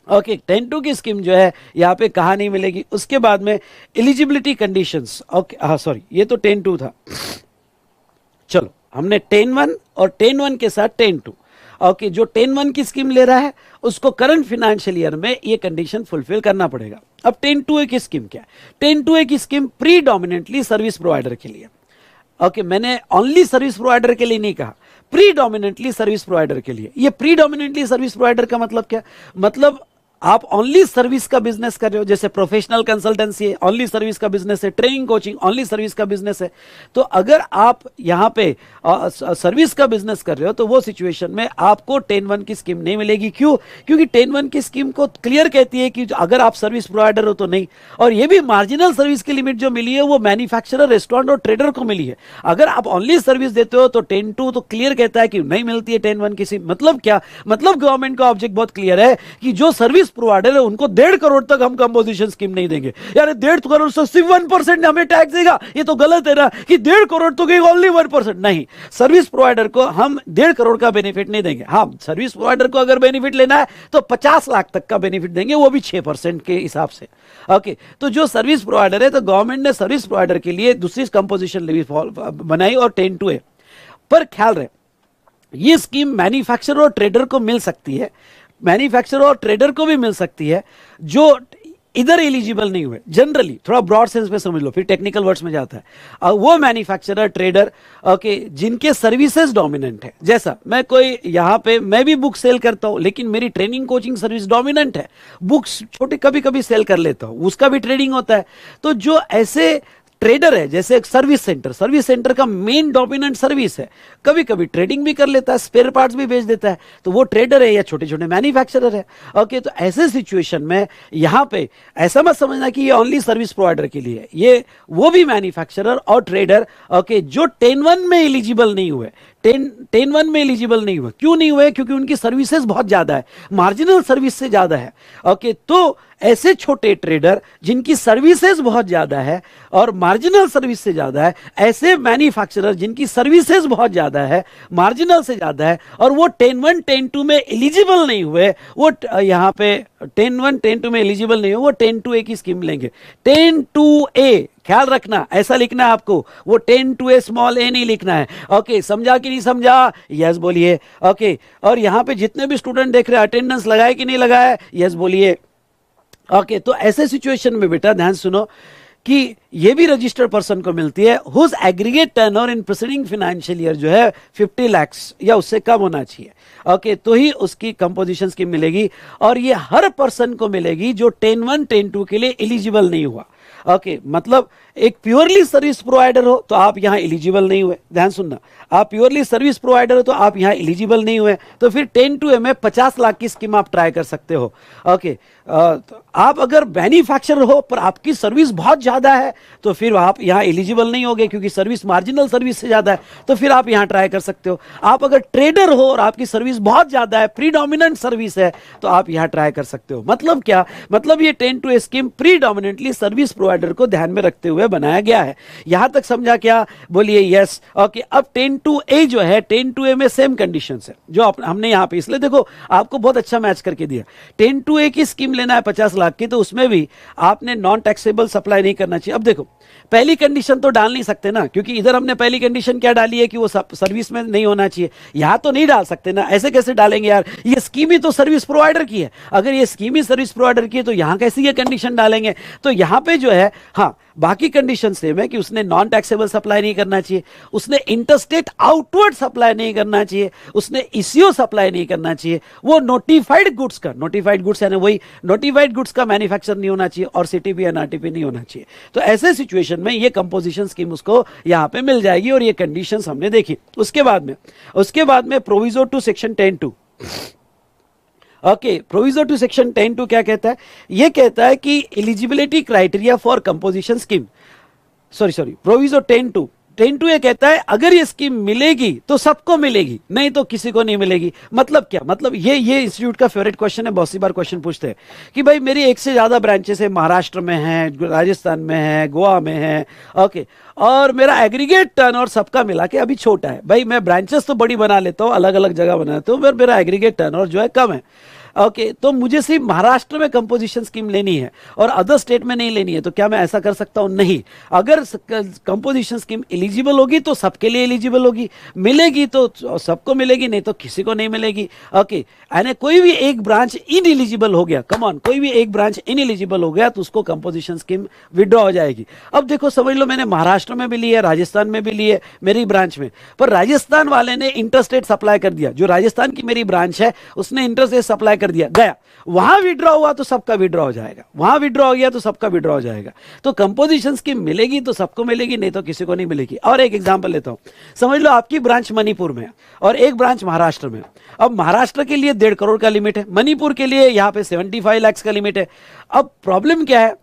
A: ओके, 10(2) की स्कीम जो है यहाँ पे कहाँ नहीं मिलेगी। उसके बाद में एलिजिबिलिटी कंडीशंस। ओके, हाँ सॉरी, ये तो 10(2) था। चलो, हमने 10(1) और 10(1) के साथ 10(2). ओके, जो 10(1) की स्कीम ले रहा है उसको करंट फाइनेंशियल ईयर में ये कंडीशन फुलफिल करना पड़ेगा। अब 10(2) की स्कीम क्या है? 10(2) की स्कीम प्रीडोमिनेंटली सर्विस प्रोवाइडर के लिए। ओके, मैंने ओनली सर्विस प्रोवाइडर के लिए नहीं कहा, प्रीडोमिनेंटली सर्विस प्रोवाइडर के लिए। ये प्रीडोमिनेंटली सर्विस प्रोवाइडर का मतलब क्या? मतलब आप ओनली सर्विस का बिजनेस कर रहे हो, जैसे प्रोफेशनल कंसल्टेंसी है, ओनली सर्विस का बिजनेस है, ट्रेनिंग कोचिंग ओनली सर्विस का बिजनेस है। तो अगर आप यहां पे सर्विस का बिजनेस कर रहे हो तो वो सिचुएशन में आपको 10(1) की स्कीम नहीं मिलेगी। क्यों? क्योंकि 10(1) की स्कीम को क्लियर कहती है कि अगर आप सर्विस प्रोवाइडर हो तो नहीं। और ये भी मार्जिनल सर्विस की लिमिट जो मिली है वो मैन्युफैक्चरर, रेस्टोरेंट और ट्रेडर को मिली है। अगर आप ओनली सर्विस देते हो तो 10(2) तो क्लियर कहता है कि नहीं मिलती है 10(1) की स्कीम। मतलब क्या? मतलब गवर्नमेंट का ऑब्जेक्ट बहुत क्लियर है कि जो सर्विस प्रोवाइडर है उनको 1.5 करोड़ तक हम कंपोजिशन स्कीम नहीं देंगे। यार 1.5 करोड़ से सिर्फ 1% हमें टैक्स देगा, ये तो गलत है ना, कि 1.5 करोड़ तो ओनली 1%। नहीं, सर्विस प्रोवाइडर को हम 1.5 करोड़ का बेनिफिट नहीं देंगे। हाँ, सर्विस प्रोवाइडर को अगर बेनिफिट लेना है तो 50 लाख तक का बेनिफिट देंगे, वो भी 6% के हिसाब से। ओके, तो जो सर्विस प्रोवाइडर है, तो गवर्नमेंट ने सर्विस प्रोवाइडर के लिए दूसरी कंपोजिशन लेवी बनाई और 10(2) है। पर ख्याल रहे, ये स्कीम मैन्युफैक्चरर और ट्रेडर को मिल सकती है, मैन्युफैक्चरर और ट्रेडर को भी मिल सकती है जो इधर एलिजिबल नहीं हुए। जनरली थोड़ा ब्रॉड सेंस में समझ लो, फिर टेक्निकल वर्ड्स में जाता है। वो मैन्युफैक्चरर, ट्रेडर, ओके, जिनके सर्विसेज डोमिनेंट है। जैसा मैं कोई यहाँ पे, मैं भी बुक सेल करता हूँ लेकिन मेरी ट्रेनिंग कोचिंग सर्विस डोमिनेंट है, बुक्स छोटे कभी कभी सेल कर लेता हूँ, उसका भी ट्रेडिंग होता है। तो जो ऐसे ट्रेडर है, जैसे एक सर्विस सेंटर का मेन डोमिनेंट सर्विस है, कभी कभी ट्रेडिंग भी कर लेता है, स्पेयर पार्ट्स भी बेच देता है, तो वो ट्रेडर है या छोटे छोटे मैन्युफैक्चरर है। ओके, तो ऐसे सिचुएशन में यहां पे ऐसा मत समझना कि ये ओनली सर्विस प्रोवाइडर के लिए है, ये वो भी मैन्युफैक्चरर और ट्रेडर, ओके, जो 10(1) में एलिजिबल नहीं हुए। 10(1) में एलिजिबल नहीं हुए, क्यों नहीं हुए? क्योंकि उनकी सर्विसेज बहुत ज्यादा है, मार्जिनल सर्विस से ज्यादा है। ओके, तो ऐसे छोटे ट्रेडर जिनकी सर्विसेज बहुत ज्यादा है और मार्जिनल सर्विस से ज्यादा है, ऐसे मैन्युफैक्चरर जिनकी सर्विसेज बहुत ज्यादा है, मार्जिनल से ज्यादा है, और वो 10(1) 10(2) में एलिजिबल नहीं हुए, वो यहां पे 10(1) 10(2) में एलिजिबल नहीं हुए, वो 10(2) की स्कीम लेंगे। 10(2) ख्याल रखना, ऐसा लिखना है आपको, वो 10(2) स्मॉल ए नहीं लिखना है। ओके, समझा कि नहीं समझा? यस बोलिए। ओके, और यहां पे जितने भी स्टूडेंट देख रहे हैं, अटेंडेंस लगाए कि नहीं लगाए? यस बोलिए। ओके, तो ऐसे सिचुएशन में बेटा ध्यान सुनो,
B: कि ये भी रजिस्टर्ड पर्सन को मिलती है whose aggregate turnover in preceding financial year जो है 50 लाख या उससे कम होना चाहिए, ओके, तो ही उसकी कंपोजिशन स्कीम मिलेगी। और ये हर पर्सन को मिलेगी जो 10(1) 10(2) के लिए एलिजिबल नहीं हुआ, ओके, मतलब एक प्योरली सर्विस प्रोवाइडर हो तो आप यहां एलिजिबल नहीं हुए, ध्यान सुनना, आप प्योरली सर्विस प्रोवाइडर हो तो आप यहां एलिजिबल नहीं हुए, तो फिर 10(2) में 50 लाख की स्कीम आप ट्राई कर सकते हो, ओके। तो आप अगर मैन्युफैक्चरर हो पर आपकी सर्विस बहुत ज्यादा है तो फिर आप यहां एलिजिबल नहीं होगे क्योंकि सर्विस मार्जिनल सर्विस से ज्यादा है, तो फिर आप यहां ट्राई कर सकते हो। आप अगर ट्रेडर हो और आपकी सर्विस बहुत ज्यादा है, प्रीडोमिनेंट सर्विस है, तो आप यहां ट्राई कर सकते हो। मतलब क्या, मतलब ये 10(2) स्कीम प्रीडोमिनेंटली सर्विस प्रोवाइडर को ध्यान में रखते हुए बनाया गया है। यहां तक समझा क्या? बोलिए यस, ओके। अब 10(2)A जो है, 10(2)A में सेम कंडीशंस है जो हमने यहां पे, इसलिए देखो आपको बहुत अच्छा मैच करके दिया। 10(2)A की स्कीम लेना है 50 लाख की, तो उसमें भी आपने नॉन टैक्सेबल सप्लाई नहीं करना चाहिए। अब देखो पहली कंडीशन तो डाल नहीं सकते ना, क्योंकि इधर हमने पहली कंडीशन क्या डाली है कि वो सर्विस में नहीं होना चाहिए, यहां तो नहीं डाल सकते ना, ऐसे कैसे डालेंगे यार, ये स्कीम ही तो सर्विस प्रोवाइडर की है, अगर ये स्कीम ही सर्विस प्रोवाइडर की है तो यहां कैसे ये कंडीशन डालेंगे? तो यहां पे जो है, हाँ, बाकी कंडीशन सेम है कि उसने नॉन टैक्सेबल सप्लाई नहीं करना चाहिए, उसने इंटरस्टेट आउटवर्ड सप्लाई नहीं करना चाहिए, उसने ईसीओ सप्लाई नहीं करना चाहिए, वो नोटिफाइड गुड्स का, नोटिफाइड गुड्स यानी वही नोटिफाइड गुड्स का मैन्युफैक्चर नहीं होना चाहिए, और सीटीपी एनआरटीपी नहीं होना चाहिए। तो ऐसे सिचुएशन में ये कंपोजिशन स्कीम उसको यहां पे मिल जाएगी, और ये कंडीशंस हमने देखी। उसके बाद में proviso to section 10(2), okay, proviso to section 10(2) क्या कहता है? यह कहता है कि eligibility criteria for composition scheme, sorry proviso 10(2) ये कहता है अगर ये स्कीम मिलेगी तो सबको मिलेगी, नहीं तो किसी को नहीं मिलेगी। मतलब क्या? मतलब ये इंस्टीट्यूट का फेवरेट क्वेश्चन है, बहुत सी बार क्वेश्चन पूछते हैं कि भाई मेरी एक से ज्यादा ब्रांचेस है, महाराष्ट्र में है, राजस्थान में है, गोवा में है, ओके, और मेरा एग्रीगेट टर्नओवर सबका मिला के अभी छोटा है। भाई मैं ब्रांचेस तो बड़ी बना लेता हूँ, अलग अलग जगह बनाता हूँ, मेरा एग्रीगेट टर्नओवर जो है कम है, ओके, तो मुझे सिर्फ महाराष्ट्र में कंपोजिशन स्कीम लेनी है और अदर स्टेट में नहीं लेनी है, तो क्या मैं ऐसा कर सकता हूं? नहीं। अगर कंपोजिशन स्कीम एलिजिबल होगी तो सबके लिए एलिजिबल होगी, मिलेगी तो सबको मिलेगी, नहीं तो किसी को नहीं मिलेगी, ओके। यानी कोई भी एक ब्रांच इनएलिजिबल हो गया, कम ऑन, कोई भी एक ब्रांच इनएलिजिबल हो गया तो उसको कंपोजिशन स्कीम विड्रॉ हो जाएगी। अब देखो समझ लो, मैंने महाराष्ट्र में भी ली है, राजस्थान में भी ली है मेरी ब्रांच में, पर राजस्थान वाले ने इंटरस्टेट सप्लाई कर दिया, जो राजस्थान की मेरी ब्रांच है उसने इंटरस्टेट सप्लाई कर दिया, गया वहां विड्रॉ हुआ तो सबका विड्रॉ हो जाएगा, वहां विड्रॉ हो गया तो सबका विड्रॉ हो जाएगा। तो कंपोजिशन स्कीम मिलेगी तो सबको मिलेगी, नहीं तो किसी को नहीं मिलेगी। और एक एग्जांपल लेता हूं, समझ लो आपकी ब्रांच मणिपुर में है और एक ब्रांच महाराष्ट्र में। अब महाराष्ट्र के लिए 1.5 करोड़ का लिमिट है, मणिपुर के लिए यहां पे 75 लाख का लिमिट है। अब प्रॉब्लम क्या है,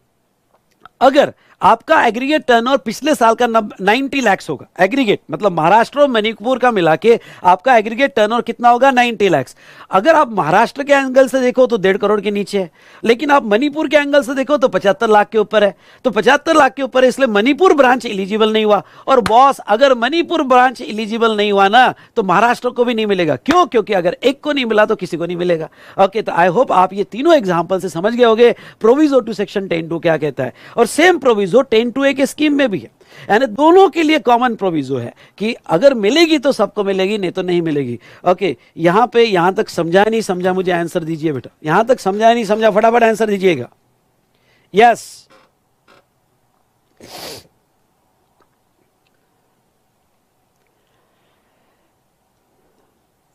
B: अगर आपका एग्रीगेट टर्नओवर पिछले साल का 90 लाख होगा, एग्रीगेट मतलब महाराष्ट्र और मणिपुर का मिला के आपका एग्रीगेट टर्नओवर कितना होगा? 90 लाख। अगर आप महाराष्ट्र के एंगल से देखो तो 1.5 करोड़ के नीचे है, लेकिन आप मणिपुर के एंगल से देखो तो 75 लाख के ऊपर है, तो 75 लाख के ऊपर है, इसलिए मणिपुर ब्रांच एलिजिबल नहीं हुआ। और बॉस, अगर मणिपुर ब्रांच एलिजिबल नहीं हुआ ना तो महाराष्ट्र को भी नहीं मिलेगा। क्यों? क्योंकि अगर एक को नहीं मिला तो किसी को नहीं मिलेगा। ओके, तो आई होप आप ये तीनों एग्जाम्पल से समझ गए होंगे प्रोविजो टू सेक्शन 10(2) क्या कहता है, और सेम प्रोविजो 10(2)A के स्कीम में भी है, यानी दोनों के लिए कॉमन प्रोविजो है कि अगर मिलेगी तो सबको मिलेगी, नहीं तो नहीं मिलेगी। ओके, यहां पे, यहां तक समझा नहीं समझा, मुझे आंसर दीजिए बेटा, यहां तक समझा नहीं समझा, फटाफट आंसर दीजिएगा। यस,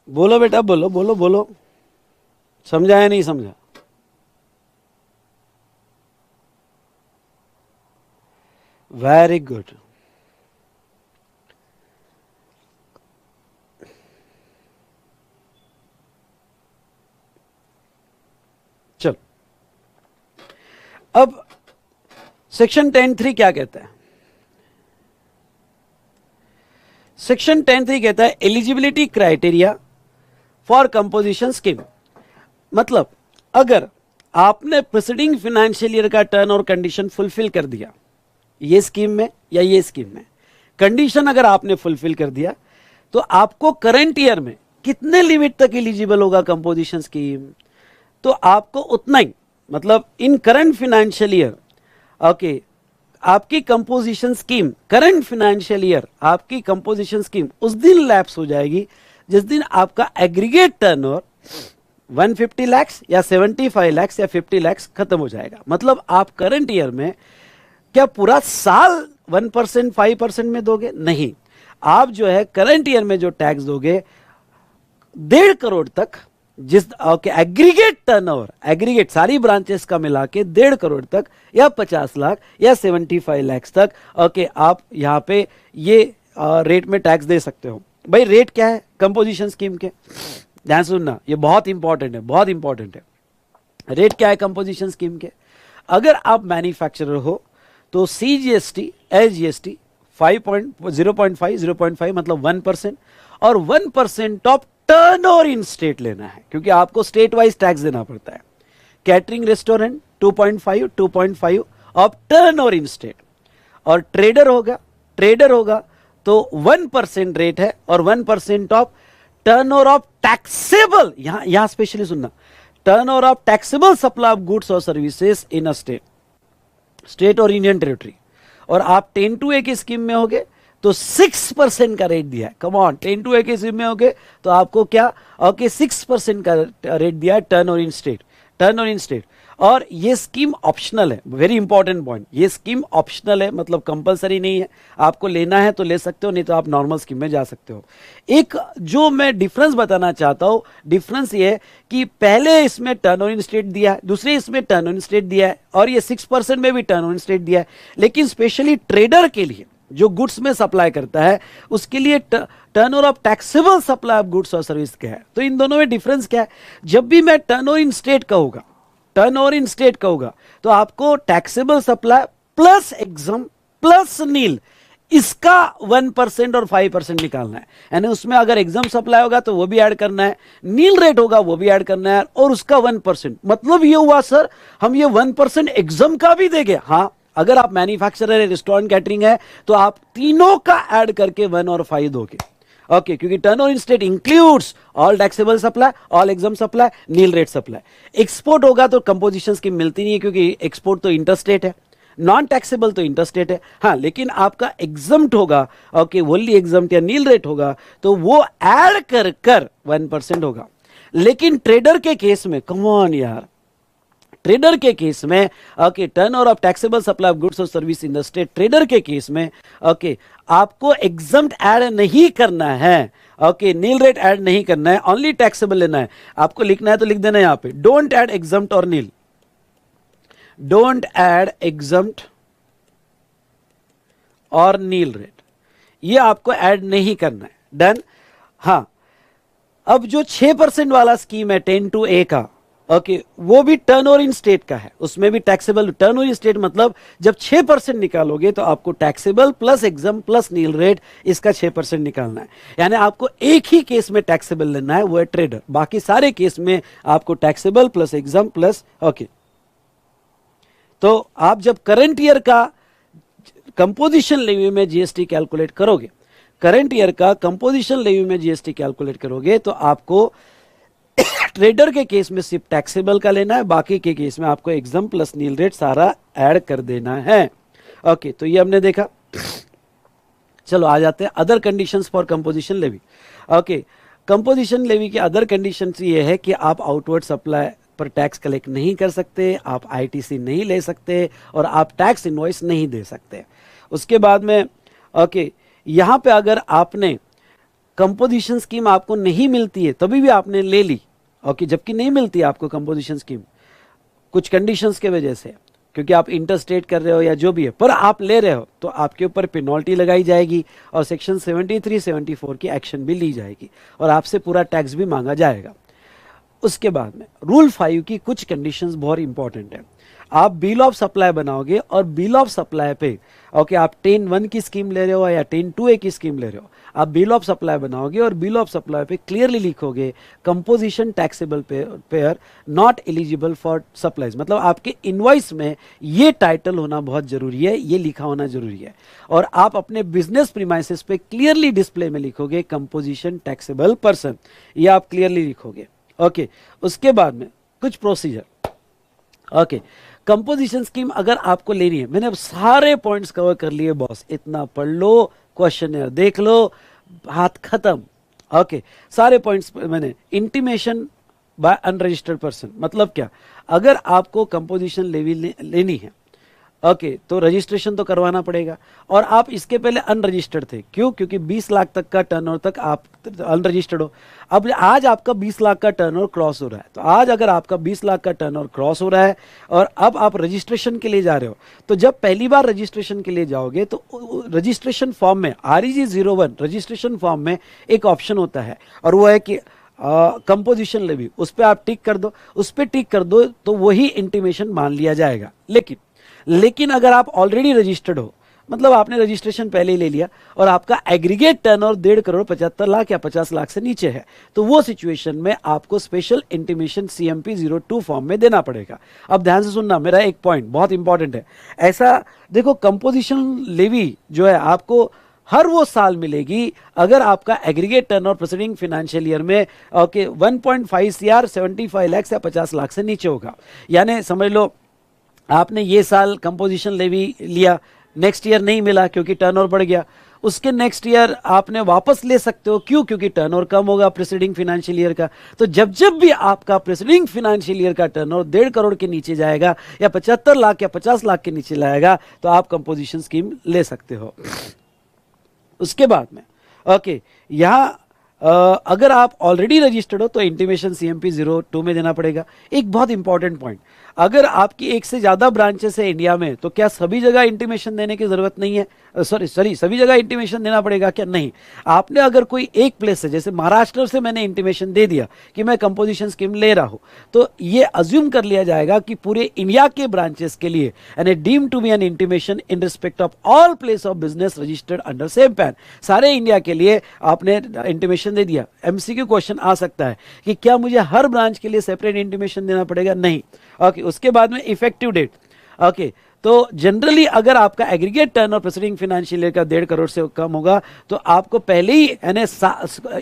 B: बोलो बेटा, बोलो बोलो बोलो, समझा या नहीं समझा? Very good. चलो, अब सेक्शन 10(3) क्या कहता है? सेक्शन 10(3) कहता है eligibility criteria for composition scheme. मतलब अगर आपने प्रीसीडिंग फाइनेंशियल ईयर का टर्न और कंडीशन फुलफिल कर दिया, ये स्कीम में या ये स्कीम में कंडीशन अगर आपने फुलफिल कर दिया, तो आपको करंट ईयर में कितने लिमिट तक एलिजिबल होगा कंपोजिशन स्कीम? तो आपको उतना ही, मतलब इन करंट फाइनेंशियल ईयर, ओके, आपकी composition scheme, current financial year आपकी कंपोजिशन स्कीम उस दिन लैप्स हो जाएगी जिस दिन आपका एग्रीगेट टर्नओवर 150 लाख या 75 लाख या 50 लाख खत्म हो जाएगा। मतलब आप करंट ईयर में क्या पूरा साल 1% 5% में दोगे? नहीं, आप जो है करंट ईयर में जो टैक्स दोगे 1.5 करोड़ तक, जिस ओके एग्रीगेट टर्नओवर, एग्रीगेट सारी ब्रांचेस का मिला के 1.5 करोड़ तक या 50 लाख या 75 लाख तक, ओके आप यहाँ पे ये रेट में टैक्स दे सकते हो। भाई रेट क्या है कंपोजिशन स्कीम के? ध्यान सुनना, ये बहुत इंपॉर्टेंट है, बहुत इंपॉर्टेंट है। रेट क्या है कंपोजिशन स्कीम के? अगर आप मैन्युफैक्चरर हो तो CGST SGST 0.5 मतलब 1% और 1% ऑफ टर्नओवर इन स्टेट लेना है, क्योंकि आपको स्टेट वाइज टैक्स देना पड़ता है। Catering restaurant 2.5 of turnover in state, और ट्रेडर होगा तो 1% रेट है और 1% ऑफ टर्नओवर ऑफ टैक्सेबल, यहां स्पेशली सुनना, turnover of taxable supply of goods और सर्विसेज इन अ स्टेट और यूनियन टेरिटरी। और आप 10(2)A की स्कीम में होगे तो 6% का रेट दिया है। कम ऑन, 10(2)A की स्कीम में होगे तो आपको क्या, ओके 6% का रेट दिया है टर्नओवर इन स्टेट। और ये स्कीम ऑप्शनल है, वेरी इंपॉर्टेंट पॉइंट, ये स्कीम ऑप्शनल है, मतलब कंपलसरी नहीं है। आपको लेना है तो ले सकते हो, नहीं तो आप नॉर्मल स्कीम में जा सकते हो। एक जो मैं डिफरेंस बताना चाहता हूं, डिफरेंस ये है कि पहले इसमें टर्नओवर इन स्टेट दिया है, दूसरे इसमें टर्नओवर इन स्टेट दिया है, और ये 6% में भी टर्नओवर इन स्टेट दिया है। लेकिन स्पेशली ट्रेडर के लिए जो गुड्स में सप्लाई करता है, उसके लिए turnover of taxable supply of goods और सर्विस क्या है। तो इन दोनों में डिफरेंस क्या है? जब भी मैं टर्नओवर इन स्टेट कहूंगा तो आपको taxable supply plus exempt plus nil, इसका 1% और 5% निकालना है। यानी उसमें अगर एग्जाम सप्लाई होगा तो वो भी ऐड करना है, नील रेट होगा वो भी ऐड करना है, और उसका 1%। मतलब ये हुआ सर, हम ये 1% एग्जाम का भी देंगे। हाँ, अगर आप मैन्युफैक्चरर है, रेस्टोरेंट कैटरिंग है, तो आप तीनों का ऐड करके 1 और 5 दोगे। ओके, क्योंकि turnover in state includes all taxable supply, all exempt supply, nil rate supply. Export होगा तो कंपोजिशन स्कीम मिलती नहीं है, क्योंकि एक्सपोर्ट तो इंटरस्टेट है, नॉन टैक्सेबल तो इंटरस्टेट है। हाँ, लेकिन आपका एग्जम्प्ट होगा, ओके ओनली एग्जम्प्ट या नील रेट होगा, तो वो ऐड कर 1% होगा। लेकिन ट्रेडर के केस में, कम ऑन यार, ट्रेडर के केस में okay turnover of taxable supply of goods और service in the state, trader के केस में ओके आपको एग्जम्प्ट ऐड नहीं करना है, ओके नील रेट ऐड नहीं करना है, ओनली टैक्सेबल लेना है। आपको लिखना है तो लिख देना है यहां पे, डोंट ऐड एग्जम्प्ट और नील, डोंट ऐड एग्जम्प्ट और नील रेट, ये आपको ऐड नहीं करना है। डन। हाँ, अब जो 6% वाला स्कीम है 10(2)A का, ओके वो भी टर्नओवर इन स्टेट का है, उसमें भी टैक्सेबल। टर्नओवर इन स्टेट मतलब जब 6% निकालोगे तो आपको taxable plus exempt plus nil rate, इसका 6% निकालना है। यानी आपको एक ही केस में टैक्सेबल लेना है, वो है ट्रेडर। बाकी सारे केस में आपको taxable plus exempt plus okay. तो आप जब करंट ईयर का कंपोजिशन लेवी में जीएसटी कैलकुलेट करोगे, करंट ईयर का कंपोजिशन लेवी में जीएसटी कैलकुलेट करोगे, तो आपको ट्रेडर के केस में सिर्फ टैक्सेबल का लेना है, बाकी के केस में आपको एग्जाम प्लस नील रेट सारा ऐड कर देना है। ओके, तो ये हमने देखा। चलो आ जाते हैं other conditions for composition levy. Okay, composition levy की अदर कंडीशंस ये है कि आप आउटवर्ड सप्लाई पर टैक्स कलेक्ट नहीं कर सकते, आप आईटीसी नहीं ले सकते, और आप टैक्स इनवॉइस नहीं दे सकते। उसके बाद में ओके यहां पे अगर आपने कंपोजिशन स्कीम आपको नहीं मिलती है, तभी भी आपने ले ली, ओके जबकि नहीं मिलती है आपको कंपोजिशन स्कीम कुछ कंडीशंस के वजह से, क्योंकि आप इंटरस्टेट कर रहे हो या जो भी है, पर आप ले रहे हो, तो आपके ऊपर पेनल्टी लगाई जाएगी और सेक्शन 73 74 की एक्शन भी ली जाएगी और आपसे पूरा टैक्स भी मांगा जाएगा। उसके बाद में रूल 5 की कुछ कंडीशंस बहुत इंपॉर्टेंट है। आप बिल ऑफ सप्लाई बनाओगे और बिल ऑफ सप्लाई पे ओके आप 10(1) की स्कीम ले रहे हो या 10(2)A की स्कीम ले रहे हो, आप बिल ऑफ सप्लाई बनाओगे और बिल ऑफ सप्लाई पे क्लियरली लिखोगे composition taxable pair not eligible for supplies. मतलब आपके इनवॉइस में ये टाइटल होना बहुत जरूरी है, ये लिखा होना जरूरी है। और आप अपने बिजनेस प्रीमाइसेस पे क्लियरली डिस्प्ले में लिखोगे कंपोजिशन टैक्सेबल पर्सन, ये आप क्लियरली लिखोगे। ओके, उसके बाद में कुछ प्रोसीजर। ओके, कंपोजिशन स्कीम अगर आपको लेनी है, मैंने अब सारे पॉइंट्स कवर कर लिए बॉस, इतना पढ़ लो, क्वेश्चन देख लो, हाथ खत्म। ओके, सारे पॉइंट्स मैंने। इंटीमेशन बाय अनरजिस्टर्ड पर्सन मतलब क्या? अगर आपको कंपोजिशन लेवी लेनी है, ओके, तो रजिस्ट्रेशन तो करवाना पड़ेगा। और आप इसके पहले अनरजिस्टर्ड थे, क्यों? क्योंकि 20 लाख तक का टर्नओवर तक आप अनरजिस्टर्ड हो। अब आज आपका 20 लाख का टर्नओवर क्रॉस हो रहा है, तो आज अगर आपका 20 लाख का टर्नओवर क्रॉस हो रहा है और अब आप रजिस्ट्रेशन के लिए जा रहे हो, तो जब पहली बार रजिस्ट्रेशन के लिए जाओगे तो रजिस्ट्रेशन फॉर्म में REG01 रजिस्ट्रेशन फॉर्म में एक ऑप्शन होता है, और वो है कि कंपोजिशन लेवी, उस पर आप टिक कर दो। उस पर टिक कर दो तो वही इंटीमेशन मान लिया जाएगा। लेकिन अगर आप ऑलरेडी रजिस्टर्ड हो, मतलब आपने रजिस्ट्रेशन पहले ही ले लिया और आपका एग्रीगेट टर्नओवर 1.5 करोड़ 75 लाख या 50 लाख से नीचे है, तो वो सिचुएशन में आपको स्पेशल इंटीमेशन CMP 02 फॉर्म में देना पड़ेगा। अब ध्यान से सुनना, मेरा एक पॉइंट बहुत इंपॉर्टेंट है। ऐसा देखो, कंपोजिशन लेवी जो है आपको हर वो साल मिलेगी अगर आपका aggregate turnover preceding financial year में 1.5 CR 75 लाख या 50 लाख से नीचे होगा। यानी समझ लो आपने ये साल कंपोजिशन लेवी लिया, नेक्स्ट ईयर नहीं मिला क्योंकि टर्नओवर बढ़ गया, उसके नेक्स्ट ईयर आपने वापस ले सकते हो। क्यों? क्योंकि टर्नओवर कम होगा प्रीसीडिंग फाइनेंशियल ईयर का। तो जब भी आपका प्रीसीडिंग फाइनेंशियल ईयर का टर्नओवर 1.5 करोड़ के नीचे जाएगा या 75 लाख या 50 लाख के नीचे लाएगा, तो आप कंपोजिशन स्कीम ले सकते हो। उसके बाद में यहाँ अगर आप ऑलरेडी रजिस्टर्ड हो तो इंटीमेशन CMP 02 में देना पड़ेगा। एक बहुत इंपॉर्टेंट पॉइंट, अगर आपकी एक से ज्यादा ब्रांचेस है इंडिया में, तो क्या सभी जगह इंटीमेशन देने की जरूरत नहीं है? सभी जगह इंटीमेशन देना पड़ेगा क्या? नहीं। आपने अगर कोई एक प्लेस से, जैसे महाराष्ट्र से मैंने इंटीमेशन दे दिया कि मैं कंपोजिशन स्कीम ले रहा हूं, तो ये अज्यूम कर लिया जाएगा कि पूरे इंडिया के ब्रांचेस के लिए and deem to be an intimation in respect of all place of business registered under same PAN. सारे इंडिया के लिए आपने इंटीमेशन दे दिया। MCQ क्वेश्चन आ सकता है कि क्या मुझे हर ब्रांच के लिए सेपरेट इंटीमेशन देना पड़ेगा? नहीं। उसके बाद में इफेक्टिव डेट, तो जनरली अगर आपका एग्रीगेट टर्न और प्रीसीडिंग फाइनेंशियल ईयर का 1.5 करोड़ से कम होगा, तो आपको पहले ही यानी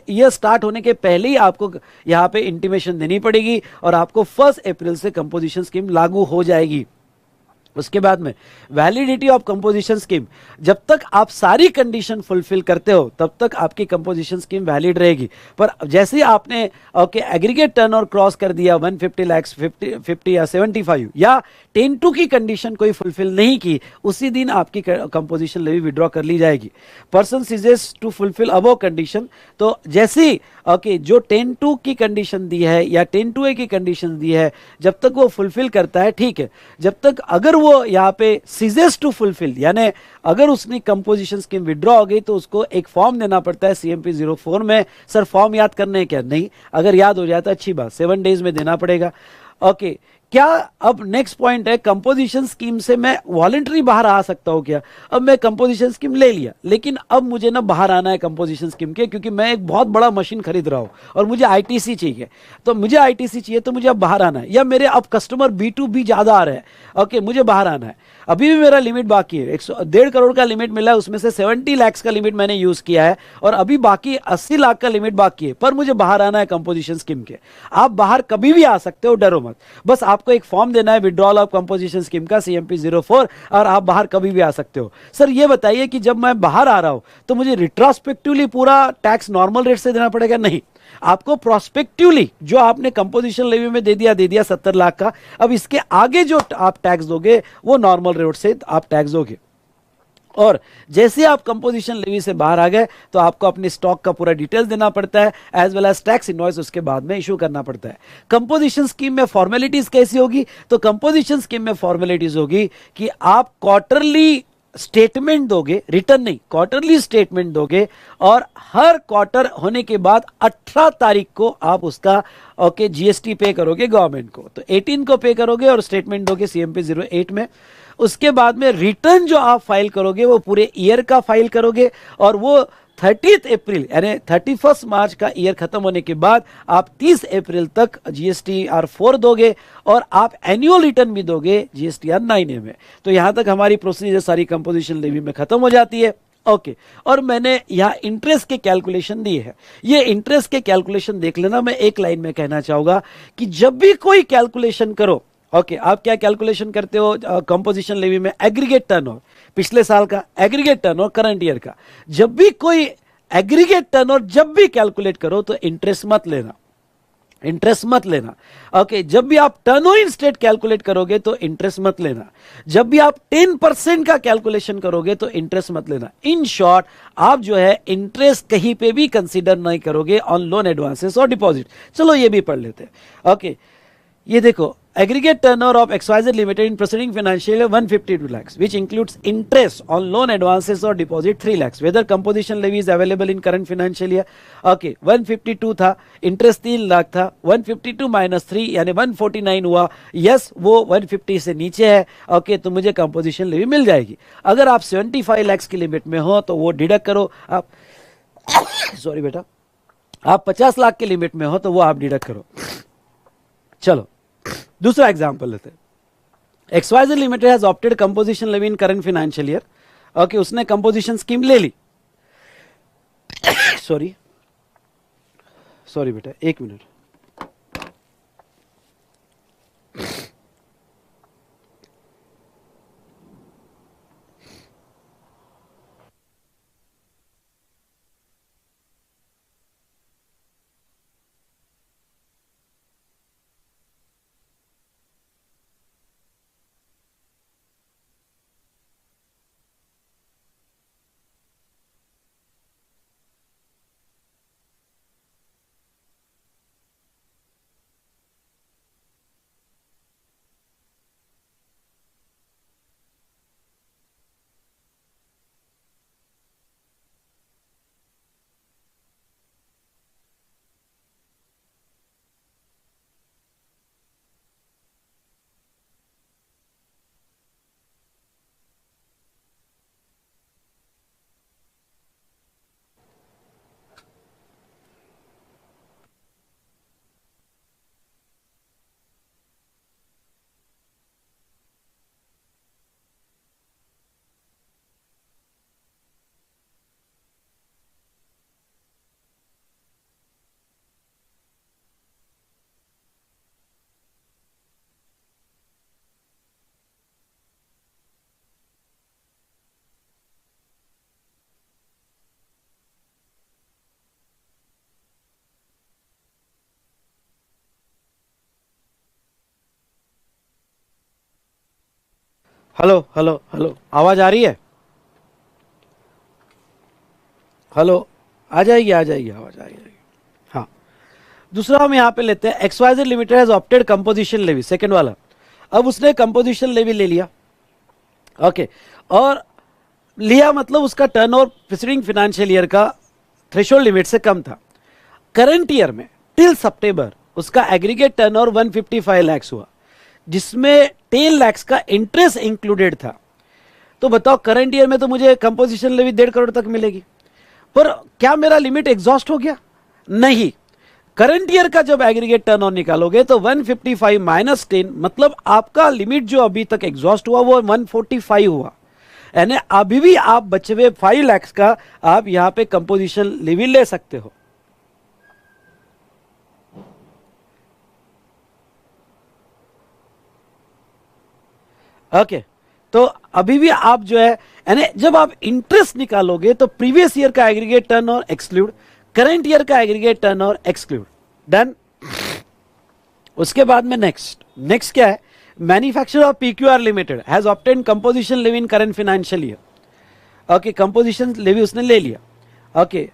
B: ईयर स्टार्ट होने के पहले ही आपको यहाँ पे इंटीमेशन देनी पड़ेगी और आपको 1 अप्रैल से कंपोजिशन स्कीम लागू हो जाएगी। उसके बाद में वैलिडिटी ऑफ कंपोजिशन स्कीम, जब तक आप सारी कंडीशन फुलफिल करते हो तब तक आपकी कंपोजिशन स्कीम वैलिड रहेगी। पर जैसे ही आपने एग्रीगेट टर्नओवर क्रॉस कर दिया 150 लाख 50 या 75 या 10(2) की कंडीशन कोई फुलफिल नहीं की, उसी दिन आपकी कंपोजिशन लेवी विड्रॉ कर ली जाएगी। Person ceases to fulfil above condition, तो जैसे जो 10(2) की कंडीशन दी है या 10(2)A की कंडीशन दी है, जब तक वो फुलफिल करता है ठीक है। जब तक अगर वो यहाँ पे सीजेस टू फुलफिल, यानी अगर उसने कंपोजिशन स्कीम विड्रॉ हो गई तो उसको एक फॉर्म देना पड़ता है CMP 04 में। सर फॉर्म याद करने क्या? नहीं, अगर याद हो जाए तो अच्छी बात, 7 डेज में देना पड़ेगा। क्या अब नेक्स्ट पॉइंट है, कंपोजिशन स्कीम से मैं वॉलंटरी बाहर आ सकता हूं क्या? अब मैं कंपोजिशन स्कीम ले लिया, लेकिन अब मुझे ना बाहर आना है कंपोजिशन स्कीम के, क्योंकि मैं एक बहुत बड़ा मशीन खरीद रहा हूं और मुझे ITC चाहिए। तो मुझे ITC चाहिए तो मुझे अब बाहर आना है, या मेरे अब कस्टमर B2B ज्यादा आ रहे हैं, मुझे बाहर आना है। अभी भी मेरा लिमिट बाकी है, 1.5 करोड़ का लिमिट मिला है, उसमें से 70 लाख का लिमिट मैंने यूज किया है और अभी बाकी 80 लाख का लिमिट बाकी है, पर मुझे बाहर आना है कंपोजिशन स्कीम के। आप बाहर कभी भी आ सकते हो, डरो मत। बस आपको एक फॉर्म देना है विड्रॉल ऑफ कंपोजिशन स्कीम का CMP 04 और आप बाहर कभी भी आ सकते हो। सर ये बताइए कि जब मैं बाहर आ रहा हूं तो मुझे रिट्रोस्पेक्टिवली पूरा टैक्स नॉर्मल रेट से देना पड़ेगा? नहीं, आपको प्रोस्पेक्टिवली जो आपने कंपोजिशन लेवी में दे दिया 70 लाख का, अब इसके आगे जो आप टैक्स दोगे वो नॉर्मल रेट से आप टैक्स दोगे। और जैसे आप कंपोजिशन लेवी से बाहर आ गए तो आपको अपने स्टॉक का पूरा डिटेल्स देना पड़ता है, as well as tax invoice उसके बाद में इशू करना पड़ता है। कंपोजिशन स्कीम में फॉर्मेलिटीज कैसी होगी? तो कंपोजिशन स्कीम में फॉर्मेलिटीज होगी कि आप क्वार्टरली स्टेटमेंट दोगे, रिटर्न नहीं, क्वार्टरली स्टेटमेंट दोगे और हर क्वार्टर होने के बाद 18 तारीख को आप उसका GST पे करोगे गवर्नमेंट को, तो 18 को पे करोगे और स्टेटमेंट दोगे CMP 08 में। उसके बाद में रिटर्न जो आप फाइल करोगे वो पूरे ईयर का फाइल करोगे और वो 30 अप्रैल यानी 31 मार्च का ईयर खत्म होने के बाद आप 30 अप्रैल तक GSTR 4 दोगे और आप एनुअल रिटर्न भी दोगे GSTR 9A में। तो यहां तक हमारी प्रोसीजर सारी कंपोजिशन लेवी में खत्म हो जाती है। और मैंने यहाँ इंटरेस्ट के कैलकुलेशन दिए हैं, ये इंटरेस्ट के कैलकुलेशन देख लेना। मैं एक लाइन में कहना चाहूंगा कि जब भी कोई कैलकुलेशन करो, आप क्या कैलकुलेशन करते हो कंपोजिशन लेवी में? एग्रीगेट टर्नओवर, पिछले साल का एग्रीगेट टर्नओवर, करंट ईयर का। जब भी कोई एग्रीगेट टर्नओवर जब भी कैलकुलेट करो तो इंटरेस्ट मत लेना, इंटरेस्ट मत लेना। ओके, जब भी आप टर्नओवर इन स्टेट कैलकुलेट करोगे तो इंटरेस्ट मत लेना। जब भी आप 10% का कैलकुलेशन करोगे तो इंटरेस्ट मत लेना। इन शॉर्ट, आप जो है इंटरेस्ट कहीं पे भी कंसीडर नहीं करोगे ऑन लोन, एडवांसेस और डिपॉजिट। चलो ये भी पढ़ लेते हैं। ओके, ये देखो, aggregate turnover of XYZ Limited in preceding financial year 152 lakhs, which includes interest on loan, advances or deposit 3 lakhs. Whether composition levy is available in current financial year? Okay, 152 था, interest 3 लाख था, 152 minus 3 यानी 149 हुआ। yes, वो 150 से नीचे है। ओके, तो मुझे composition levy मिल जाएगी। अगर आप 75 lakhs की लिमिट में हो तो वो डिडक्ट करो। आप सॉरी बेटा, आप 50 लाख की लिमिट में हो तो वो आप डिडक्ट करो। चलो दूसरा एग्जांपल लेते हैं। XYZ limited has opted composition levy in current financial year. Okay, उसने कंपोजिशन स्कीम ले ली। सॉरी बेटा, एक मिनट। हेलो हेलो हेलो, आवाज आ रही है? हेलो, आ जाएगी आवाज आ जाएगी। हाँ, दूसरा हम यहाँ पे लेते हैं। XYZ limited has opted composition levy, second वाला। अब उसने कंपोजिशन लेवी ले लिया। ओके, और लिया मतलब उसका टर्नओवर प्रीसीडिंग फाइनेंशियल ईयर का थ्रेशोल्ड लिमिट से कम था। करंट ईयर में टिल सितंबर उसका एग्रीगेट टर्नओवर 155 लाख हुआ, जिसमें 10 लाख का इंटरेस्ट इंक्लूडेड था। तो बताओ, करंट ईयर में तो मुझे कंपोजिशन लेवी 1.5 करोड़ तक मिलेगी, पर क्या मेरा लिमिट एग्जॉस्ट हो गया? नहीं। करंट ईयर का जब एग्रीगेट टर्नओवर निकालोगे तो 155 माइनस 10, मतलब आपका लिमिट जो अभी तक एग्जॉस्ट हुआ वो 145 हुआ। यानी अभी भी आप बचे हुए 5 लाख का आप यहां पे कंपोजिशन लेवी ले सकते हो। ओके, तो अभी भी आप जो है, यानी जब आप इंटरेस्ट निकालोगे तो प्रीवियस ईयर का aggregate turnover exclude, current year का एग्रीगेट टर्नओवर एक्सक्लूड। डन। उसके बाद में नेक्स्ट क्या है? Manufacturer of PQR limited has obtained composition levy in current financial year. Okay, composition levy उसने ले लिया। ओके,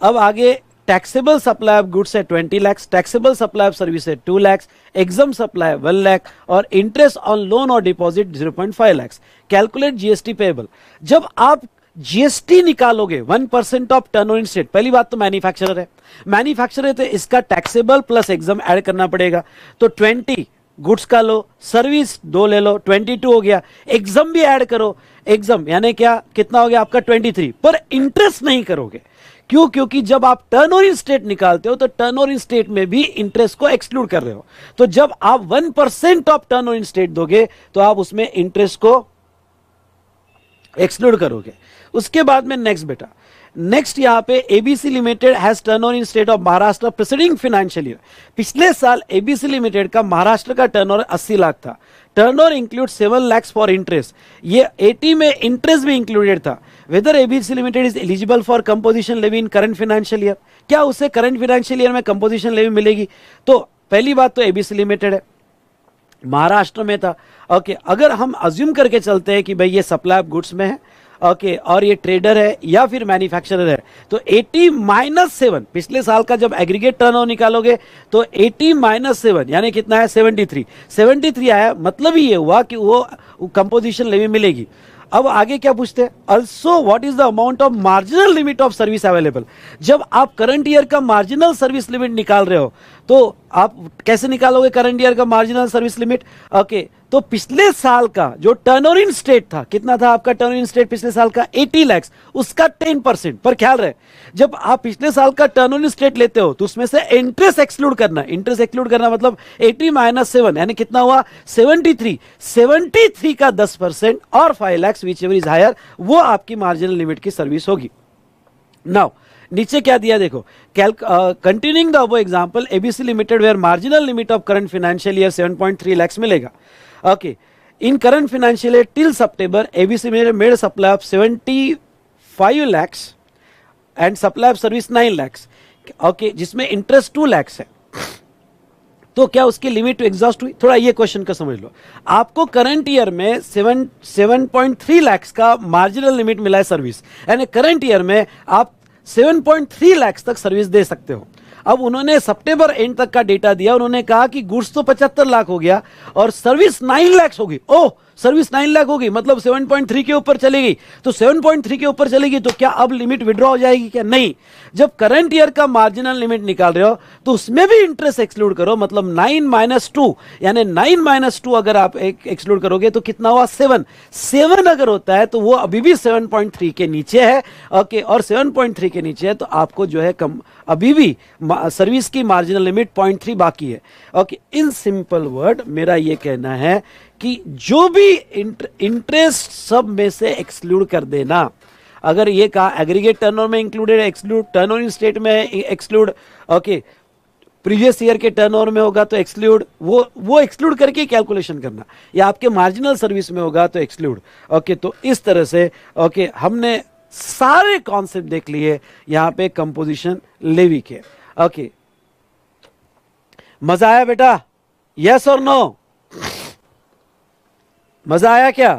B: अब आगे टैक्सेबल सप्लाई ऑफ गुड्स है 20 lakh, taxable supply of service है 2 लाख, एग्जाम सप्लाई 1 लाख और इंटरेस्ट ऑन लोन और deposit 0.5 lakh. Calculate GST payable. जब आप GST निकालोगे 1% ऑफ टर्नओवर इन स्टेट, पहली बात तो मैन्युफैक्चरर है तो इसका टैक्सेबल प्लस एग्जाम ऐड करना पड़ेगा। तो 20 गुड्स का लो, सर्विस 2 ले लो, 22 हो गया। एग्जाम भी ऐड करो, एग्जाम यानी क्या, कितना हो गया आपका 23। पर इंटरेस्ट नहीं करोगे, क्यों? क्योंकि जब आप टर्नओवर इन स्टेट निकालते हो तो टर्नओवर इन स्टेट में भी इंटरेस्ट को एक्सक्लूड कर रहे हो। तो जब आप 1% ऑफ टर्नओवर इन स्टेट दोगे तो आप उसमें इंटरेस्ट को एक्सक्लूड करोगे। उसके बाद में नेक्स्ट यहां पे ABC limited has turnover in state of Maharashtra preceding financial year. पिछले साल ABC लिमिटेड का महाराष्ट्र का टर्नओवर 80 लाख था। Turnover include 7 lakh for interest. ये 80 में इंटरेस्ट भी इंक्लूडेड था। Whether ABC limited is eligible for composition levy in current financial year, क्या उसे करंट फाइनेंशियल ईयर में कंपोजिशन लेवी मिलेगी? तो पहली बात तो एबीसी लिमिटेड है, महाराष्ट्र में था। ओके, अगर हम अज्यूम करके चलते हैं कि भाई ये सप्लाई ऑफ गुड्स में है, ओके, और ये ट्रेडर है या फिर मैन्युफैक्चरर है, तो 80-7 पिछले साल का जब एग्रीगेट टर्नओवर निकालोगे तो 80-7 यानी कितना है? 73 आया। मतलब ये हुआ कि वो कंपोजिशन लेवी मिलेगी। अब आगे क्या पूछते हैं? Also what is the amount of marginal limit of service available. जब आप करंट ईयर का मार्जिनल सर्विस लिमिट निकाल रहे हो तो आप कैसे निकालोगे करंट ईयर का मार्जिनल सर्विस लिमिट? ओके, तो पिछले साल का जो टर्नओवर इन स्टेट था, कितना था आपका टर्नओवर इन स्टेट पिछले साल का? 80 लाख, उसका 10%। पर ख्याल रहे, जब आप पिछले साल का टर्नओवर इन स्टेट लेते हो तो उसमें से इंटरेस्ट एक्सक्लूड करना। इंटरेस्ट एक्सक्लूड करना मतलब 80-7 यानी कितना हुआ? 73 का 10% और 5 lakh whichever is higher, वो आपकी मार्जिनल लिमिट की सर्विस होगी। नाउ नीचे क्या दिया देखो, continuing the above example, ABC limited where marginal limit of current financial year 7.3 lakh मिलेगा। Okay, in current financial year till September ABC made supply of 75 lakhs and supply of service 9 lakhs। Okay, जिसमें इंटरेस्ट 2 lakhs है, तो क्या उसकी लिमिट एग्जॉस्ट हुई? थोड़ा ये क्वेश्चन का समझ लो। आपको करंट ईयर में 7.3 lakhs का मार्जिनल लिमिट मिला है सर्विस, यानी करंट ईयर में आप 7.3 लाख तक सर्विस दे सकते हो। अब उन्होंने सितंबर एंड तक का डेटा दिया, उन्होंने कहा कि गुड्स तो 75 लाख हो गया और सर्विस 9 लाख होगी। ओह, सर्विस 9 लाख होगी मतलब 7.3 के ऊपर चलेगी। तो 7.3 के ऊपर चलेगी तो क्या अब लिमिट विड्रॉ हो जाएगी क्या? नहीं। जब करंट ईयर का मार्जिनल लिमिट निकाल रहे हो तो उसमें भी इंटरेस्ट एक्सक्लूड करो, मतलब 9-2 यानी 9-2 अगर आप एक्सक्लूड करोगे तो कितना हुआ? 7 अगर होता है तो वो अभी भी 7.3 के नीचे है। ओके, और 7.3 के नीचे है तो आपको जो है कम अभी भी सर्विस की मार्जिनल लिमिट 0.3 बाकी है। ओके, इन सिंपल वर्ड मेरा ये कहना है कि जो भी इंटरेस्ट सब में से एक्सक्लूड कर देना। अगर ये कहा एग्रीगेट टर्नओवर में included, exclude, turnover in state में एक्सक्लूड, ओके, प्रीवियस ईयर के टर्नओवर में होगा तो एक्सक्लूड, वो एक्सक्लूड करके कैलकुलेशन करना, या आपके मार्जिनल सर्विस में होगा तो एक्सक्लूड। ओके, तो इस तरह से ओके हमने सारे कॉन्सेप्ट देख लिए यहां पे कंपोजिशन लेवी के। ओके, मजा आया बेटा? यस और नो? मजा आया क्या?